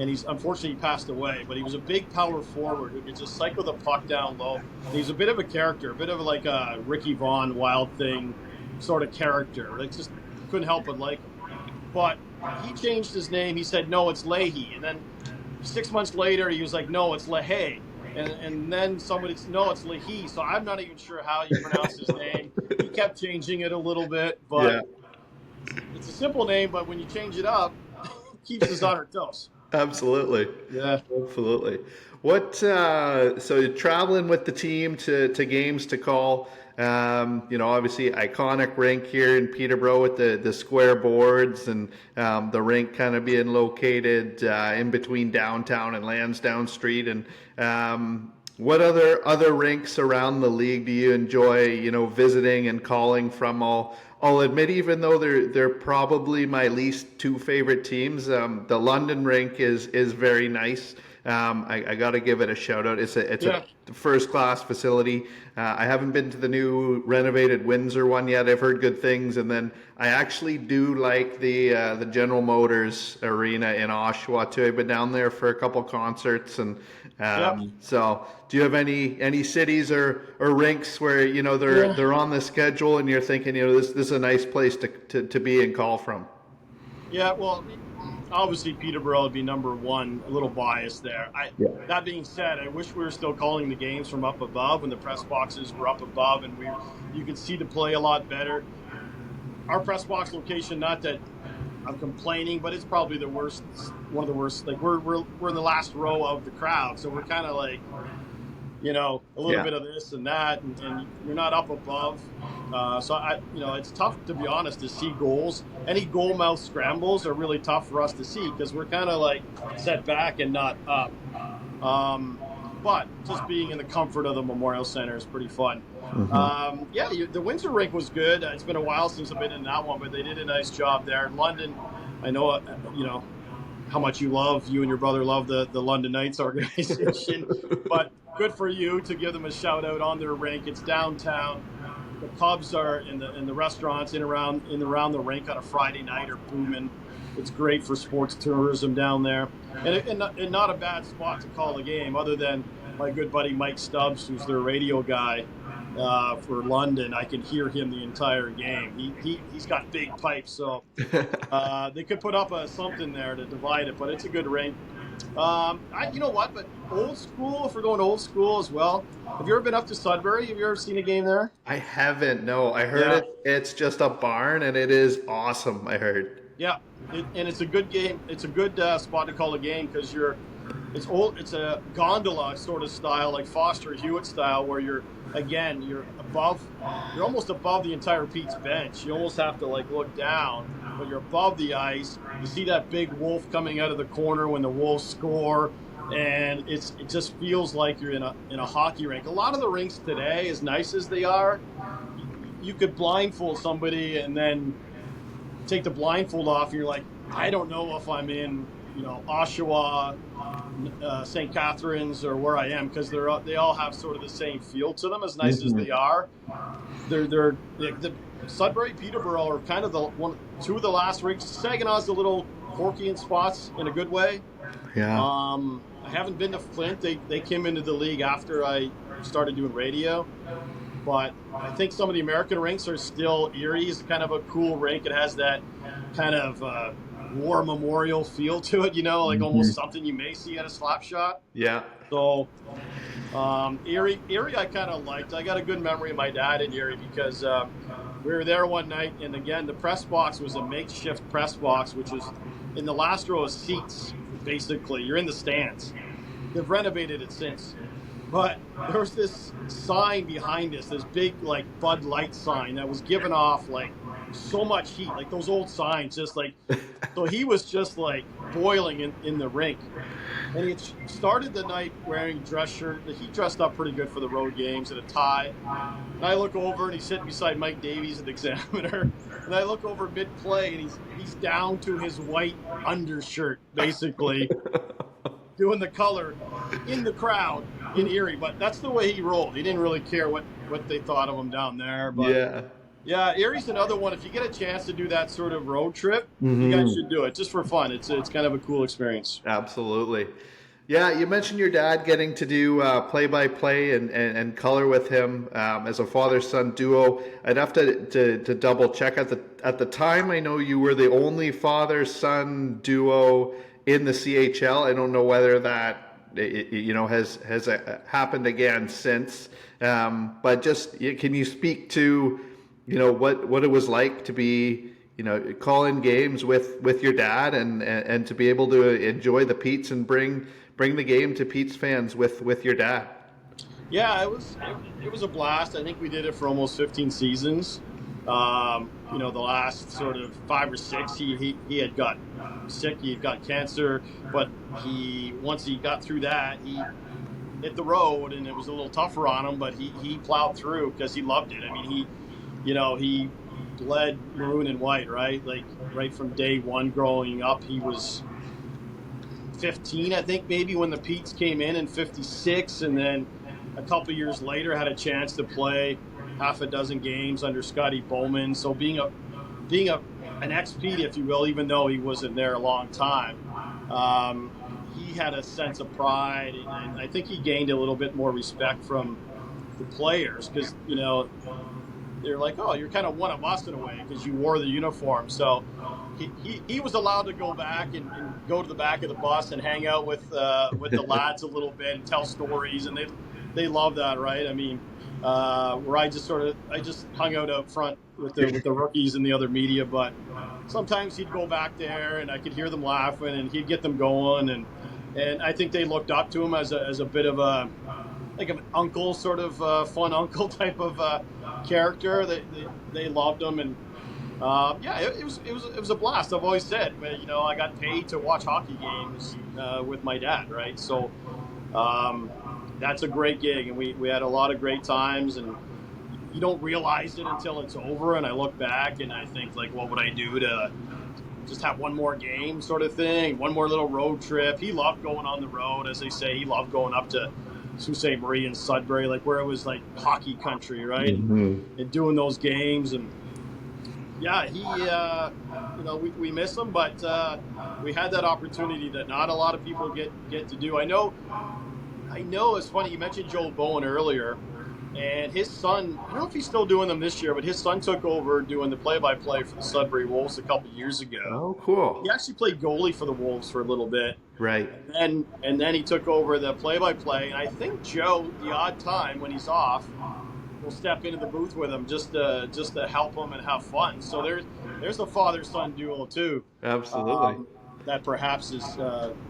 And he's unfortunately passed away, but he was a big power forward who could just cycle the puck down low. And he's a bit of a character, a bit of like a Ricky Vaughn Wild Thing sort of character. Like just couldn't help but like him. But he changed his name. He said, no, it's Leahy. And then 6 months later, he was like, no, it's LaHaye. And then somebody said, no, it's Leahy. So I'm not even sure how you pronounce his name. He kept changing it a little bit, but it's a simple name, but when you change it up, it keeps us on our toes.
Absolutely.
Yeah.
Absolutely. What, so you're traveling with the team to games to call, obviously iconic rink here in Peterborough with the square boards and the rink kind of being located in between downtown and Lansdowne Street. And what other rinks around the league do you enjoy, visiting and calling from? I'll admit, even though they're probably my least 2 favorite teams, the London rink is very nice. I got to give it a shout out. It's a first class facility. I haven't been to the new renovated Windsor one yet. I've heard good things, and then I actually do like the General Motors Arena in Oshawa too. I've been down there for a couple concerts, and so do you have any cities or rinks where they're on the schedule and you're thinking this is a nice place to be and call from? Yeah,
well, obviously Peterborough would be number one. A little biased there. That being said, I wish we were still calling the games from up above when the press boxes were up above and you could see the play a lot better. Our press box location, not that I'm complaining, but it's probably the worst, one of the worst. Like we're in the last row of the crowd, so we're kind of like, a little bit of this and that, and you're not up above. So it's tough, to be honest, to see goals. Any goal mouth scrambles are really tough for us to see because we're kind of like set back and not up. But just being in the comfort of the Memorial Center is pretty fun. Mm-hmm. The Windsor rink was good. It's been a while since I've been in that one, but they did a nice job there. In London, I know, how much you and your brother love the London Knights organization, but good for you to give them a shout out on their rink. It's downtown. The pubs are in the restaurants around the rink on a Friday night are booming. It's great for sports tourism down there, and not a bad spot to call a game, other than my good buddy Mike Stubbs, who's their radio guy for London. I can hear him the entire game. He's got big pipes, so they could put up something there to divide it, but it's a good rink. You know what? But old school, if we're going old school as well. Have you ever been up to Sudbury? Have you ever seen a game there?
I haven't. No, I heard it's just a barn, and it is awesome. I heard.
Yeah, and it's a good game. It's a good spot to call a game because it's old. It's a gondola sort of style, like Foster Hewitt style, where you're almost above the entire Pete's bench. You almost have to look down, but you're above the ice. You see that big wolf coming out of the corner when the Wolves score, and it just feels like you're in a hockey rink. A lot of the rinks today, as nice as they are, you could blindfold somebody and then take the blindfold off, and you're like, I don't know if I'm in, Oshawa, St. Catharines, or where I am, because they all have sort of the same feel to them, as nice as they are. The Sudbury, Peterborough are kind of two of the last rinks. Saginaw's a little quirky in spots in a good way.
Yeah.
I haven't been to Flint. They came into the league after I started doing radio. But I think some of the American rinks are still. Erie's kind of a cool rink. It has that kind of war memorial feel to it, almost something you may see at a slap shot.
Yeah.
So Erie I kind of liked. I got a good memory of my dad in Erie because we were there one night, and again, the press box was a makeshift press box, which was in the last row of seats, basically. You're in the stands. They've renovated it since. But there was this sign behind us, this big Bud Light sign that was giving off so much heat, those old signs, so he was just boiling in the rink. And he started the night wearing a dress shirt. He dressed up pretty good for the road games and a tie. And I look over, and he's sitting beside Mike Davies at the Examiner. And I look over mid-play, and he's down to his white undershirt, basically, doing the color in the crowd in Erie. But that's the way he rolled. He didn't really care what they thought of him down there. But yeah, Erie's another one. If you get a chance to do that sort of road trip, you guys should do it just for fun. It's kind of a cool experience.
Absolutely. Yeah, you mentioned your dad getting to do play-by-play and color with him as a father-son duo. I'd have to double check at the time. I know you were the only father-son duo in the CHL. I don't know whether that has happened again since. But just can you speak to what it was like to be calling games with your dad and to be able to enjoy the Petes and bring the game to Petes fans with your dad?
Yeah, it was a blast. I think we did it for almost 15 seasons. The last sort of 5 or 6, he had got sick. He had got cancer, but once he got through that, he hit the road, and it was a little tougher on him, but he plowed through because he loved it. I mean, he bled maroon and white, right? Right from day one growing up. He was 15, I think, maybe, when the Petes came in 56, and then a couple years later had a chance to play half a dozen games under Scotty Bowman. So being an ex-Pete, if you will, even though he wasn't there a long time, he had a sense of pride, and I think he gained a little bit more respect from the players because, they're like, oh, you're kind of one of us in a way because you wore the uniform. So he was allowed to go back and go to the back of the bus and hang out with the lads a little bit and tell stories, and they love that, right? I mean, where I just hung out front with the rookies and the other media, but sometimes he'd go back there and I could hear them laughing and he'd get them going, and I think they looked up to him as a bit of an uncle, sort of fun uncle type of character. They loved him, and it was a blast. I've always said, I got paid to watch hockey games with my dad, right? So that's a great gig, and we had a lot of great times, and you don't realize it until it's over. And I look back and I think, what would I do to just have one more game sort of thing, one more little road trip. He loved going on the road, as they say. He loved going up to Sault Ste. Marie and Sudbury, like where it was like hockey country, right? And doing those games. And yeah, he, we miss him, but we had that opportunity that not a lot of people get to do. I know it's funny, you mentioned Joe Bowen earlier, and his son, I don't know if he's still doing them this year, but his son took over doing the play-by-play for the Sudbury Wolves a couple years ago.
Oh, cool.
He actually played goalie for the Wolves for a little bit.
Right.
And then he took over the play-by-play, and I think Joe, the odd time when he's off, will step into the booth with him just to help him and have fun. So there's a father-son duo too.
Absolutely.
That perhaps is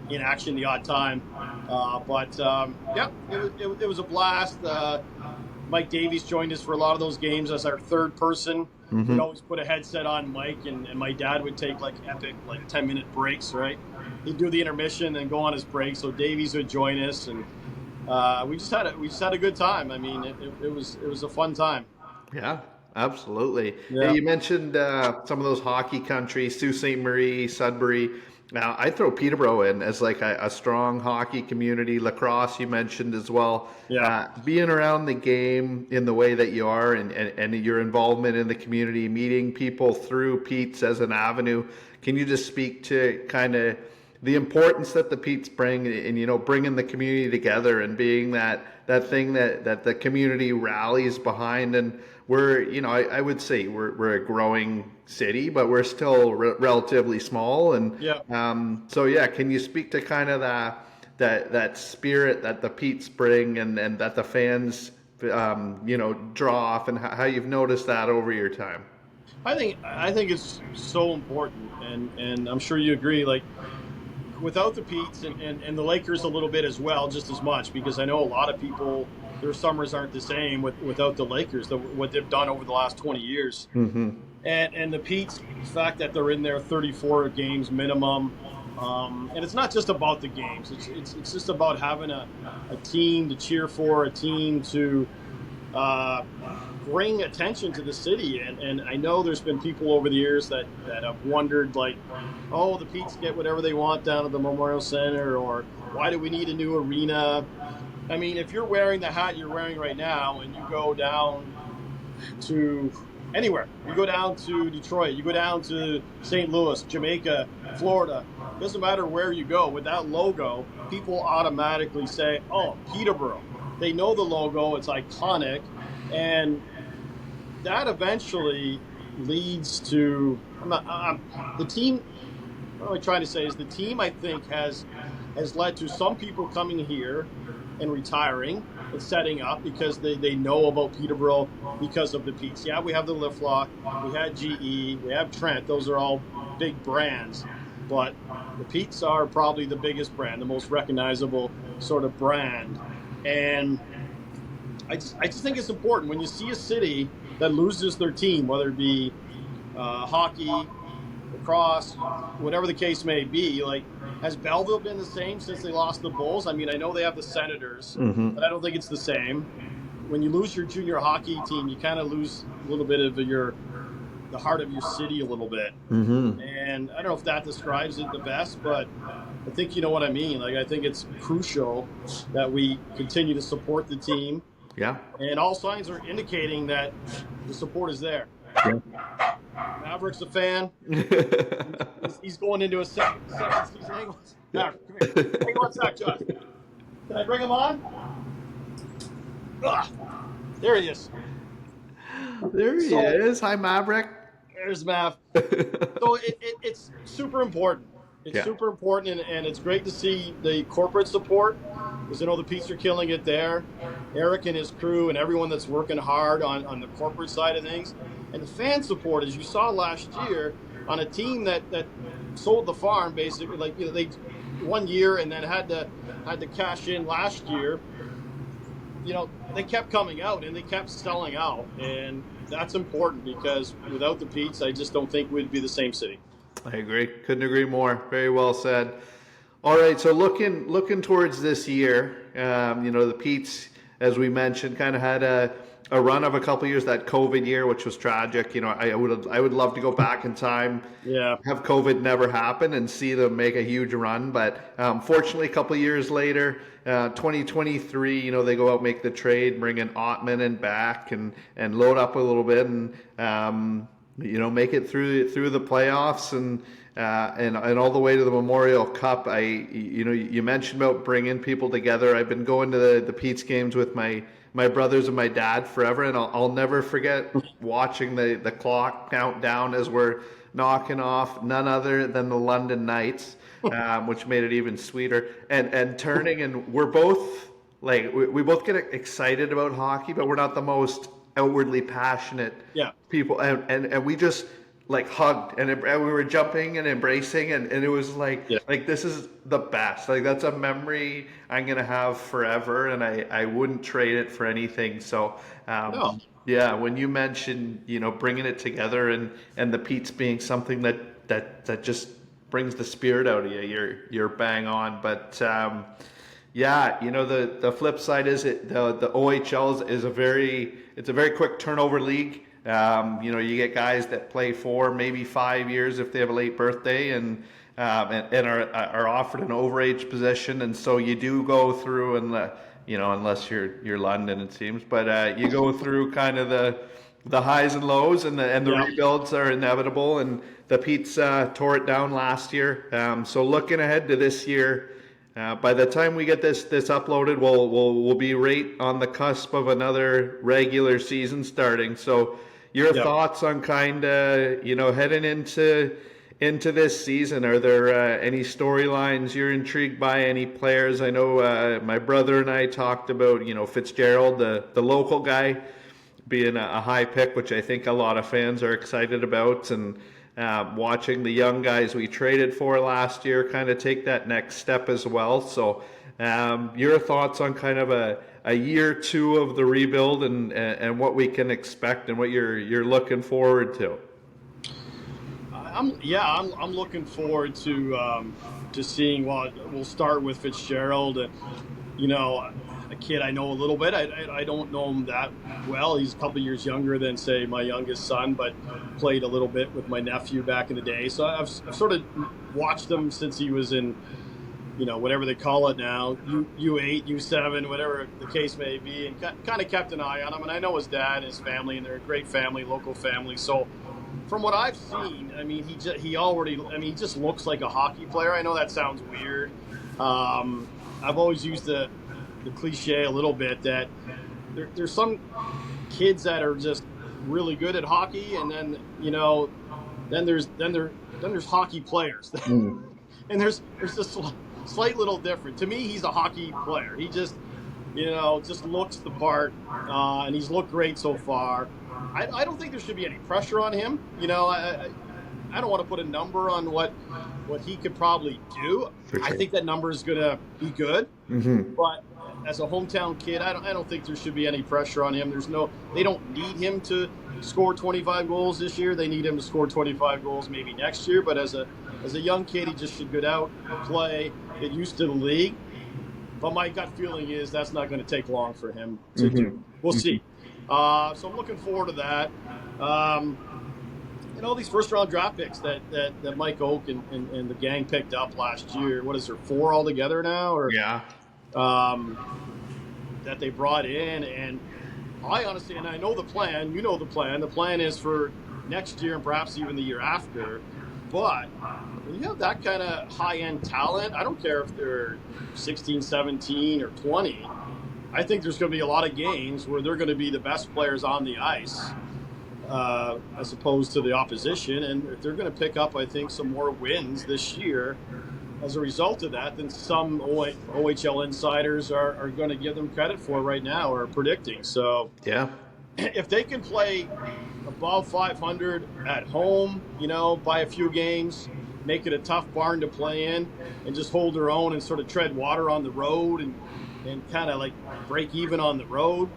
in action the odd time. It was a blast. Mike Davies joined us for a lot of those games as our third person. We'd always put a headset on Mike, and my dad would take like epic 10-minute breaks, right? He'd do the intermission and go on his break, so Davies would join us, and we just had a good time. I mean, it was a fun time.
Yeah, absolutely.
Yeah.
You mentioned some of those hockey countries, Sault Ste. Marie, Sudbury. Now, I throw Peterborough in as like a strong hockey community. Lacrosse, you mentioned as well.
Yeah.
Being around the game in the way that you are, and your involvement in the community, meeting people through Pete's as an avenue. Can you just speak to kind of the importance that the Pete's bring, and bringing the community together and being that thing that the community rallies behind? And we're, I would say we're a growing city, but we're still relatively small. And can you speak to kind of that spirit that the Pete's bring, and that the fans draw off, and how you've noticed that over your time?
I think it's so important, and I'm sure you agree. Like, without the Petes and the Lakers a little bit as well, just as much, because I know a lot of people, their summers aren't the same without the Lakers, what they've done over the last 20 years. And the Petes, the fact that they're in there 34 games minimum, and it's not just about the games. It's just about having a team to cheer for, a team to bring attention to the city. And I know there's been people over the years that have wondered, like, oh, the Petes get whatever they want down at the Memorial Center, or why do we need a new arena? I mean, if you're wearing the hat you're wearing right now, and you go down to anywhere, you go down to Detroit, you go down to St. Louis, Jamaica, Florida, doesn't matter where you go, with that logo, people automatically say, oh, Peterborough. They know the logo, it's iconic, and that eventually leads to the team. What I'm trying to say is the team, I think, has led to some people coming here and retiring and setting up because they know about Peterborough because of the Petes. Yeah, we have the Liftlock, we had GE, we have Trent. Those are all big brands, but the Petes are probably the biggest brand, the most recognizable sort of brand. And I just think it's important when you see a city that loses their team, whether it be hockey, lacrosse, whatever the case may be. Like, has Belleville been the same since they lost the Bulls? I mean, I know they have the Senators, but I don't think it's the same. When you lose your junior hockey team, you kind of lose a little bit of the heart of your city a little bit. And I don't know if that describes it the best, but I think you know what I mean. Like, I think it's crucial that we continue to support the team.
Yeah.
And all signs are indicating that the support is there. Maverick's a fan. He's going into a second season. Hang on. Maverick, come here. Hang on a sec, Josh. Can I bring him on? There he is.
There he is. Hi, Maverick.
There's Mav. So it's super important. It's super important, and it's great to see the corporate support, because I know the Petes are killing it there. Eric and his crew and everyone that's working hard on the corporate side of things. And the fan support, as you saw last year, on a team that sold the farm, basically, like, they 1 year and then had to cash in last year. They kept coming out and they kept selling out, and that's important, because without the Petes, I just don't think we'd be the same city.
I agree. Couldn't agree more. Very well said. All right, so looking towards this year, the Petes as we mentioned, kind of had a run of a couple years, that COVID year, which was tragic. I would love to go back in time,
Yeah.
have COVID never happen, and see them make a huge run. But fortunately, a couple years later, 2023, they go out, make the trade, bring in Ottman and back, and load up a little bit, and make it through the playoffs and all the way to the Memorial Cup. You mentioned about bringing people together. I've been going to the Petes games with my brothers and my dad forever, and I'll never forget watching the clock count down as we're knocking off none other than the London Knights, which made it even sweeter. And turning, and we're both like we both get excited about hockey, but we're not the most outwardly passionate people, and we just like hugged, and we were jumping and embracing, and it was like this is the best. Like, that's a memory I'm gonna have forever, and I wouldn't trade it for anything. So yeah, when you mentioned bringing it together and the Petes being something that just brings the spirit out of you, you're bang on. But the flip side is the OHL is a very quick turnover league. You get guys that play 4, maybe 5 years if they have a late birthday, and are offered an overage position, and so you do go through, and unless you're London, it seems, but you go through kind of the highs and lows, and the rebuilds are inevitable, and the Petes tore it down last year. So looking ahead to this year. By the time we get this uploaded, we'll be right on the cusp of another regular season starting. So, your thoughts on kind of heading into this season? Are there any storylines you're intrigued by? Any players? I know my brother and I talked about Fitzgerald, the local guy, being a high pick, which I think a lot of fans are excited about, and watching the young guys we traded for last year kind of take that next step as well. So your thoughts on kind of a year 2 of the rebuild, and what we can expect, and what you're looking forward to?
I'm looking forward to seeing. Well, we'll start with Fitzgerald. A kid I know a little bit. I don't know him that well. He's a couple years younger than, say, my youngest son, but played a little bit with my nephew back in the day. So I've sort of watched him since he was in, whatever they call it now, U8, U7, whatever the case may be, and kind of kept an eye on him. And I know his dad and his family, and they're a great family, local family. So from what I've seen, I mean, he just looks like a hockey player. I know that sounds weird. I've always used the cliche a little bit that there's some kids that are just really good at hockey, and then then there's hockey players, and there's this slight little difference. To me, he's a hockey player. He just just looks the part, and he's looked great so far. I don't think there should be any pressure on him. I don't want to put a number on what he could probably do. Sure. I think that number is going to be good, but as a hometown kid, I don't think there should be any pressure on him. They don't need him to score 25 goals this year. They need him to score 25 goals maybe next year. But as a young kid, he just should get out, play, get used to the league. But my gut feeling is that's not going to take long for him to do. We'll see. So I'm looking forward to that. All these first-round draft picks that Mike Oak and the gang picked up last year. What is there, 4 altogether now? That they brought in, and I honestly, and I know the plan, the plan. The plan is for next year and perhaps even the year after. But when you have that kind of high-end talent, I don't care if they're 16, 17, or 20. I think there's going to be a lot of games where they're going to be the best players on the ice, as opposed to the opposition. And they're going to pick up, I think, some more wins this year as a result of that than some OHL insiders are going to give them credit for right now, or predicting. So if they can play above 500 at home, by a few games, make it a tough barn to play in, and just hold their own and sort of tread water on the road and kind of like break even on the road,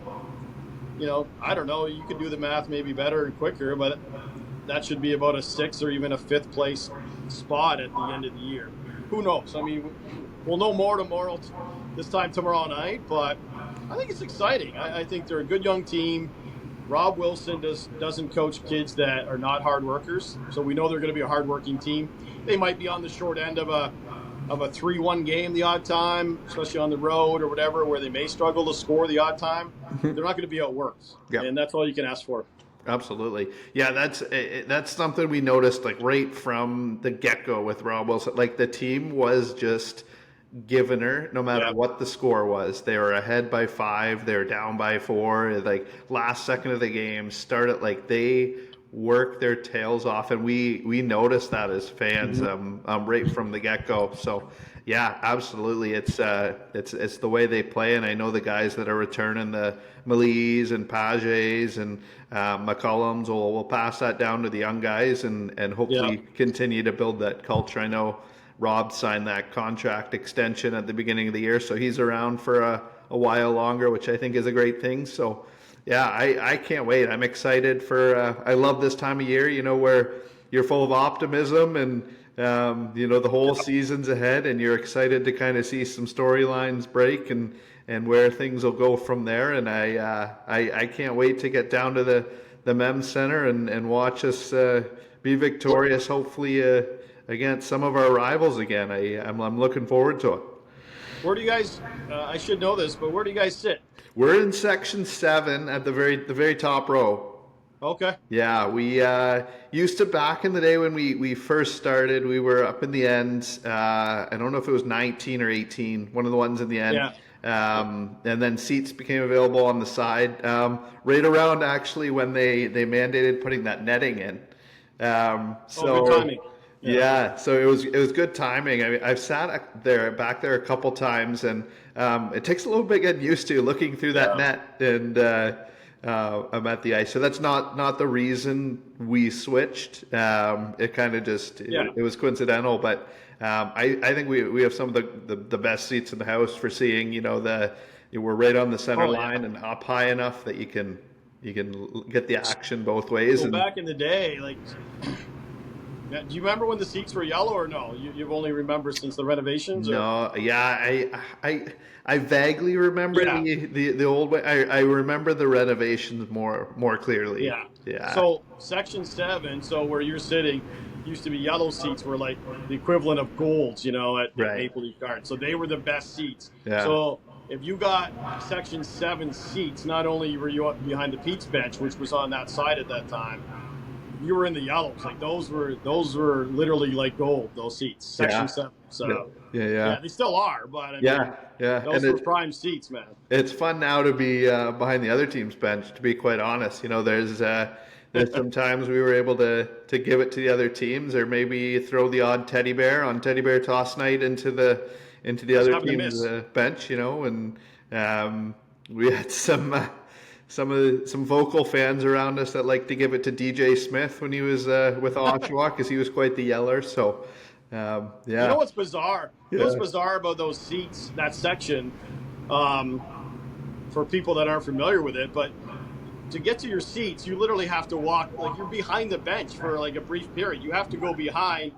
I don't know. You could do the math maybe better and quicker, but that should be about a 6th or even a 5th place spot at the end of the year. Who knows? I mean, we'll know more tomorrow night, but I think it's exciting. I think they're a good young team. Rob Wilson doesn't coach kids that are not hard workers, so we know they're going to be a hardworking team. They might be on the short end of a 3-1 game the odd time, especially on the road or whatever, where they may struggle to score the odd time. They're not going to be outworked, and that's all you can ask for.
Absolutely. Yeah, that's something we noticed like right from the get-go with Rob Wilson. Like the team was just giving her no matter what the score was. They were ahead by 5, they were down by 4, like last second of the game started, like they worked their tails off, and we noticed that as fans right from the get-go. So yeah, absolutely, it's the way they play, and I know the guys that are returning, the Malise and Pages and McCollums will pass that down to the young guys and hopefully continue to build that culture. I know Rob signed that contract extension at the beginning of the year, so he's around for a while longer, which I think is a great thing. So yeah, I can't wait. I'm excited for I love this time of year, where you're full of optimism and the whole season's ahead, and you're excited to kind of see some storylines break and where things will go from there. And I can't wait to get down to the MEM Center and watch us be victorious, hopefully against some of our rivals again. I'm looking forward to it.
Where do you guys? I should know this, but where do you guys sit?
We're in section 7 at the very top row.
Okay.
Yeah, we used to, back in the day when we first started, we were up in the end. I don't know if it was 19 or 18, one of the ones in the end.
Yeah.
And then seats became available on the side, right around actually when they mandated putting that netting in. So
good timing.
Yeah, so it was good timing. I mean, I've sat back there a couple times, and it takes a little bit getting used to looking through that net, and I'm at the ice. So that's not the reason we switched. It kind of just it was coincidental, but I think we have some of the best seats in the house for seeing. We're right on the center line and up high enough that you can get the action both ways.
Well, back in the day, like. Do you remember when the seats were yellow, or no? You've only remembered since the renovations? Or?
No, yeah, I vaguely remember the old way. I remember the renovations more clearly. Yeah.
So section 7, so where you're sitting, used to be yellow seats were like the equivalent of golds, at Maple Leaf Gardens. So they were the best seats. Yeah. So if you got section 7 seats, not only were you up behind the Pete's bench, which was on that side at that time, you were in the yellows. Like those were literally like gold, those seats. Section 7. So yeah, they still are, but I mean, those were prime seats, man.
It's fun now to be behind the other team's bench, to be quite honest. There's some times we were able to give it to the other teams, or maybe throw the odd teddy bear on teddy bear toss night into the other team's bench, and we had some vocal fans around us that like to give it to DJ Smith when he was with Oshawa, because he was quite the yeller. So,
You know what's bizarre? What's bizarre about those seats, that section, for people that aren't familiar with it, but to get to your seats, you literally have to walk, like you're behind the bench for like a brief period. You have to go behind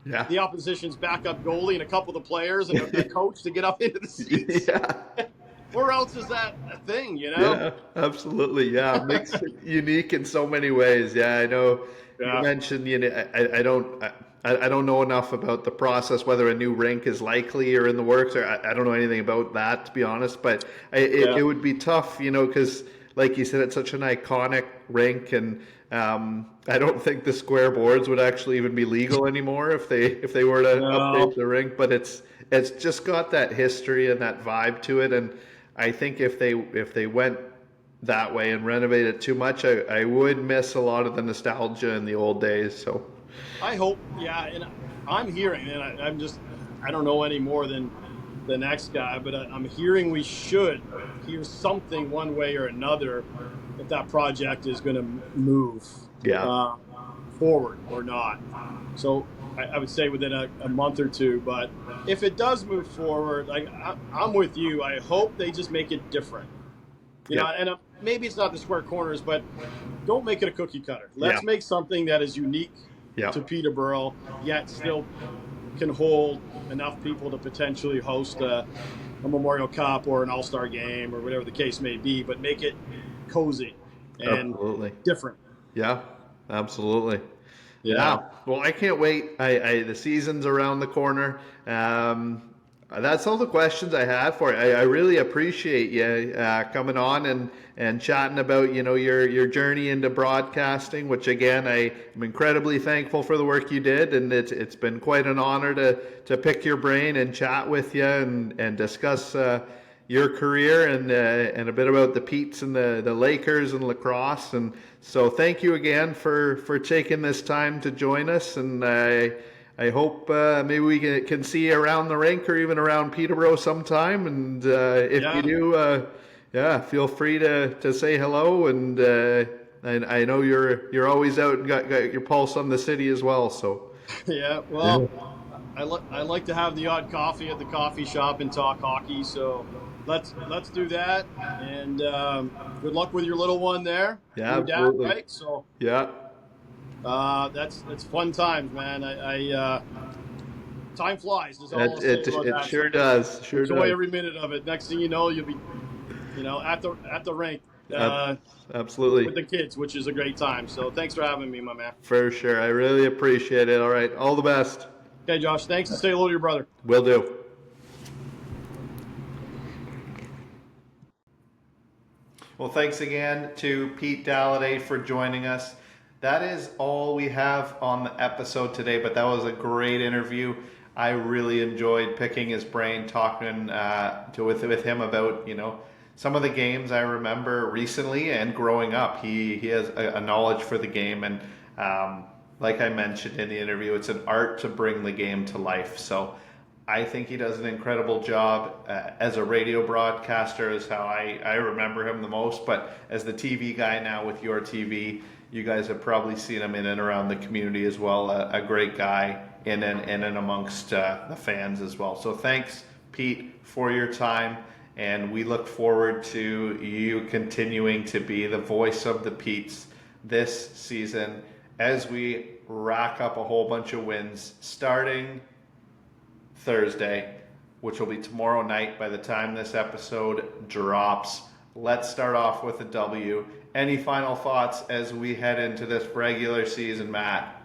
the opposition's backup goalie and a couple of the players and a coach to get up into the seats. Where else is that a thing,
Yeah, absolutely. Yeah, it makes it unique in so many ways. Yeah, I know. You mentioned, I don't know enough about the process, whether a new rink is likely or in the works, or I don't know anything about that, to be honest. But it would be tough, because, like you said, it's such an iconic rink, and I don't think the square boards would actually even be legal anymore if they were to update the rink. But it's just got that history and that vibe to it, and I think if they went that way and renovated too much, I would miss a lot of the nostalgia in the old days. So
I hope, and I'm hearing, and I don't know any more than the next guy, but I'm hearing we should hear something one way or another if that project is going to move forward or not. So I would say within a month or two, but if it does move forward, like I'm with you. I hope they just make it different. And maybe it's not the square corners, but don't make it a cookie cutter. Let's make something that is unique to Peterborough, yet still can hold enough people to potentially host a a Memorial Cup or an All-Star game or whatever the case may be, but make it cozy and
Absolutely.
different.
Yeah, absolutely. Yeah.
Yeah.
Well, I can't wait. The season's around the corner. That's all the questions I had for you. I really appreciate you coming on and chatting about your journey into broadcasting. Which again, I am incredibly thankful for the work you did, and it's been quite an honor to pick your brain and chat with you and discuss your career and a bit about the Petes and the Lakers and lacrosse. And so thank you again for taking this time to join us. And I hope maybe we can see you around the rink or even around Peterborough sometime. And if you do, feel free to say hello. And I know you're always out and got your pulse on the city as well. So
Yeah. Well, I like to have the odd coffee at the coffee shop and talk hockey. So let's do that. And good luck with your little one there.
yeah,
New dad,
absolutely.
right? So
Yeah.
that's fun times, man. Time flies. Is all I'll say about
It
that.
sure
So
does. Sure
enjoy
does.
every minute of it. Next thing you know, you'll be, at the rink
Absolutely.
with the kids, which is a great time. So thanks for having me, my man.
For sure. I really appreciate it. All right. All the best.
Okay, Josh. Thanks, and say hello to your brother.
Will do. Well, thanks again to Pete Dalliday for joining us. That is all we have on the episode today, but that was a great interview. I really enjoyed picking his brain, talking with him about some of the games I remember recently and growing up. He has a knowledge for the game, and like I mentioned in the interview, it's an art to bring the game to life. So I think he does an incredible job as a radio broadcaster, is how I remember him the most. But as the TV guy now with your TV, you guys have probably seen him in and around the community as well. A great guy in and amongst the fans as well. So thanks, Pete, for your time. And we look forward to you continuing to be the voice of the Petes this season as we rack up a whole bunch of wins starting Thursday, which will be tomorrow night by the time this episode drops. Let's start off with a W. Any final thoughts as we head into this regular season, Matt?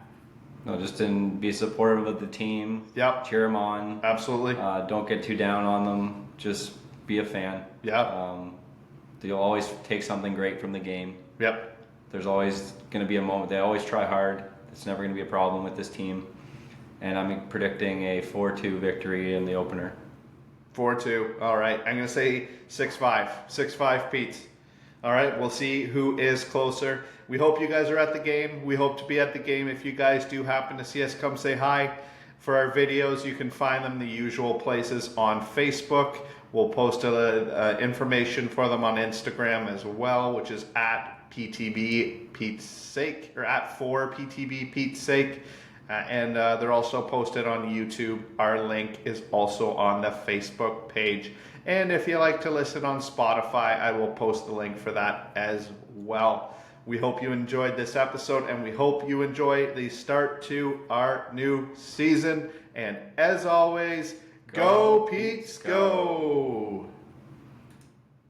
No, just be supportive of the team.
Yep.
Cheer them on.
Absolutely.
Don't get too down on them. Just be a fan.
Yeah.
You'll always take something great from the game.
Yep.
There's always going to be a moment. They always try hard. It's never going to be a problem with this team. And I'm predicting a 4-2 victory in the opener.
4-2. All right. I'm going to say 6-5. 6-5 Petes. All right. We'll see who is closer. We hope you guys are at the game. We hope to be at the game. If you guys do happen to see us, come say hi. For our videos, you can find them the usual places on Facebook. We'll post information for them on Instagram as well, which is at PTB Pete's Sake, or at 4PTB Pete's Sake. And they're also posted on YouTube. Our link is also on the Facebook page. And if you like to listen on Spotify, I will post the link for that as well. We hope you enjoyed this episode, and we hope you enjoy the start to our new season. And as always, go Petes, go!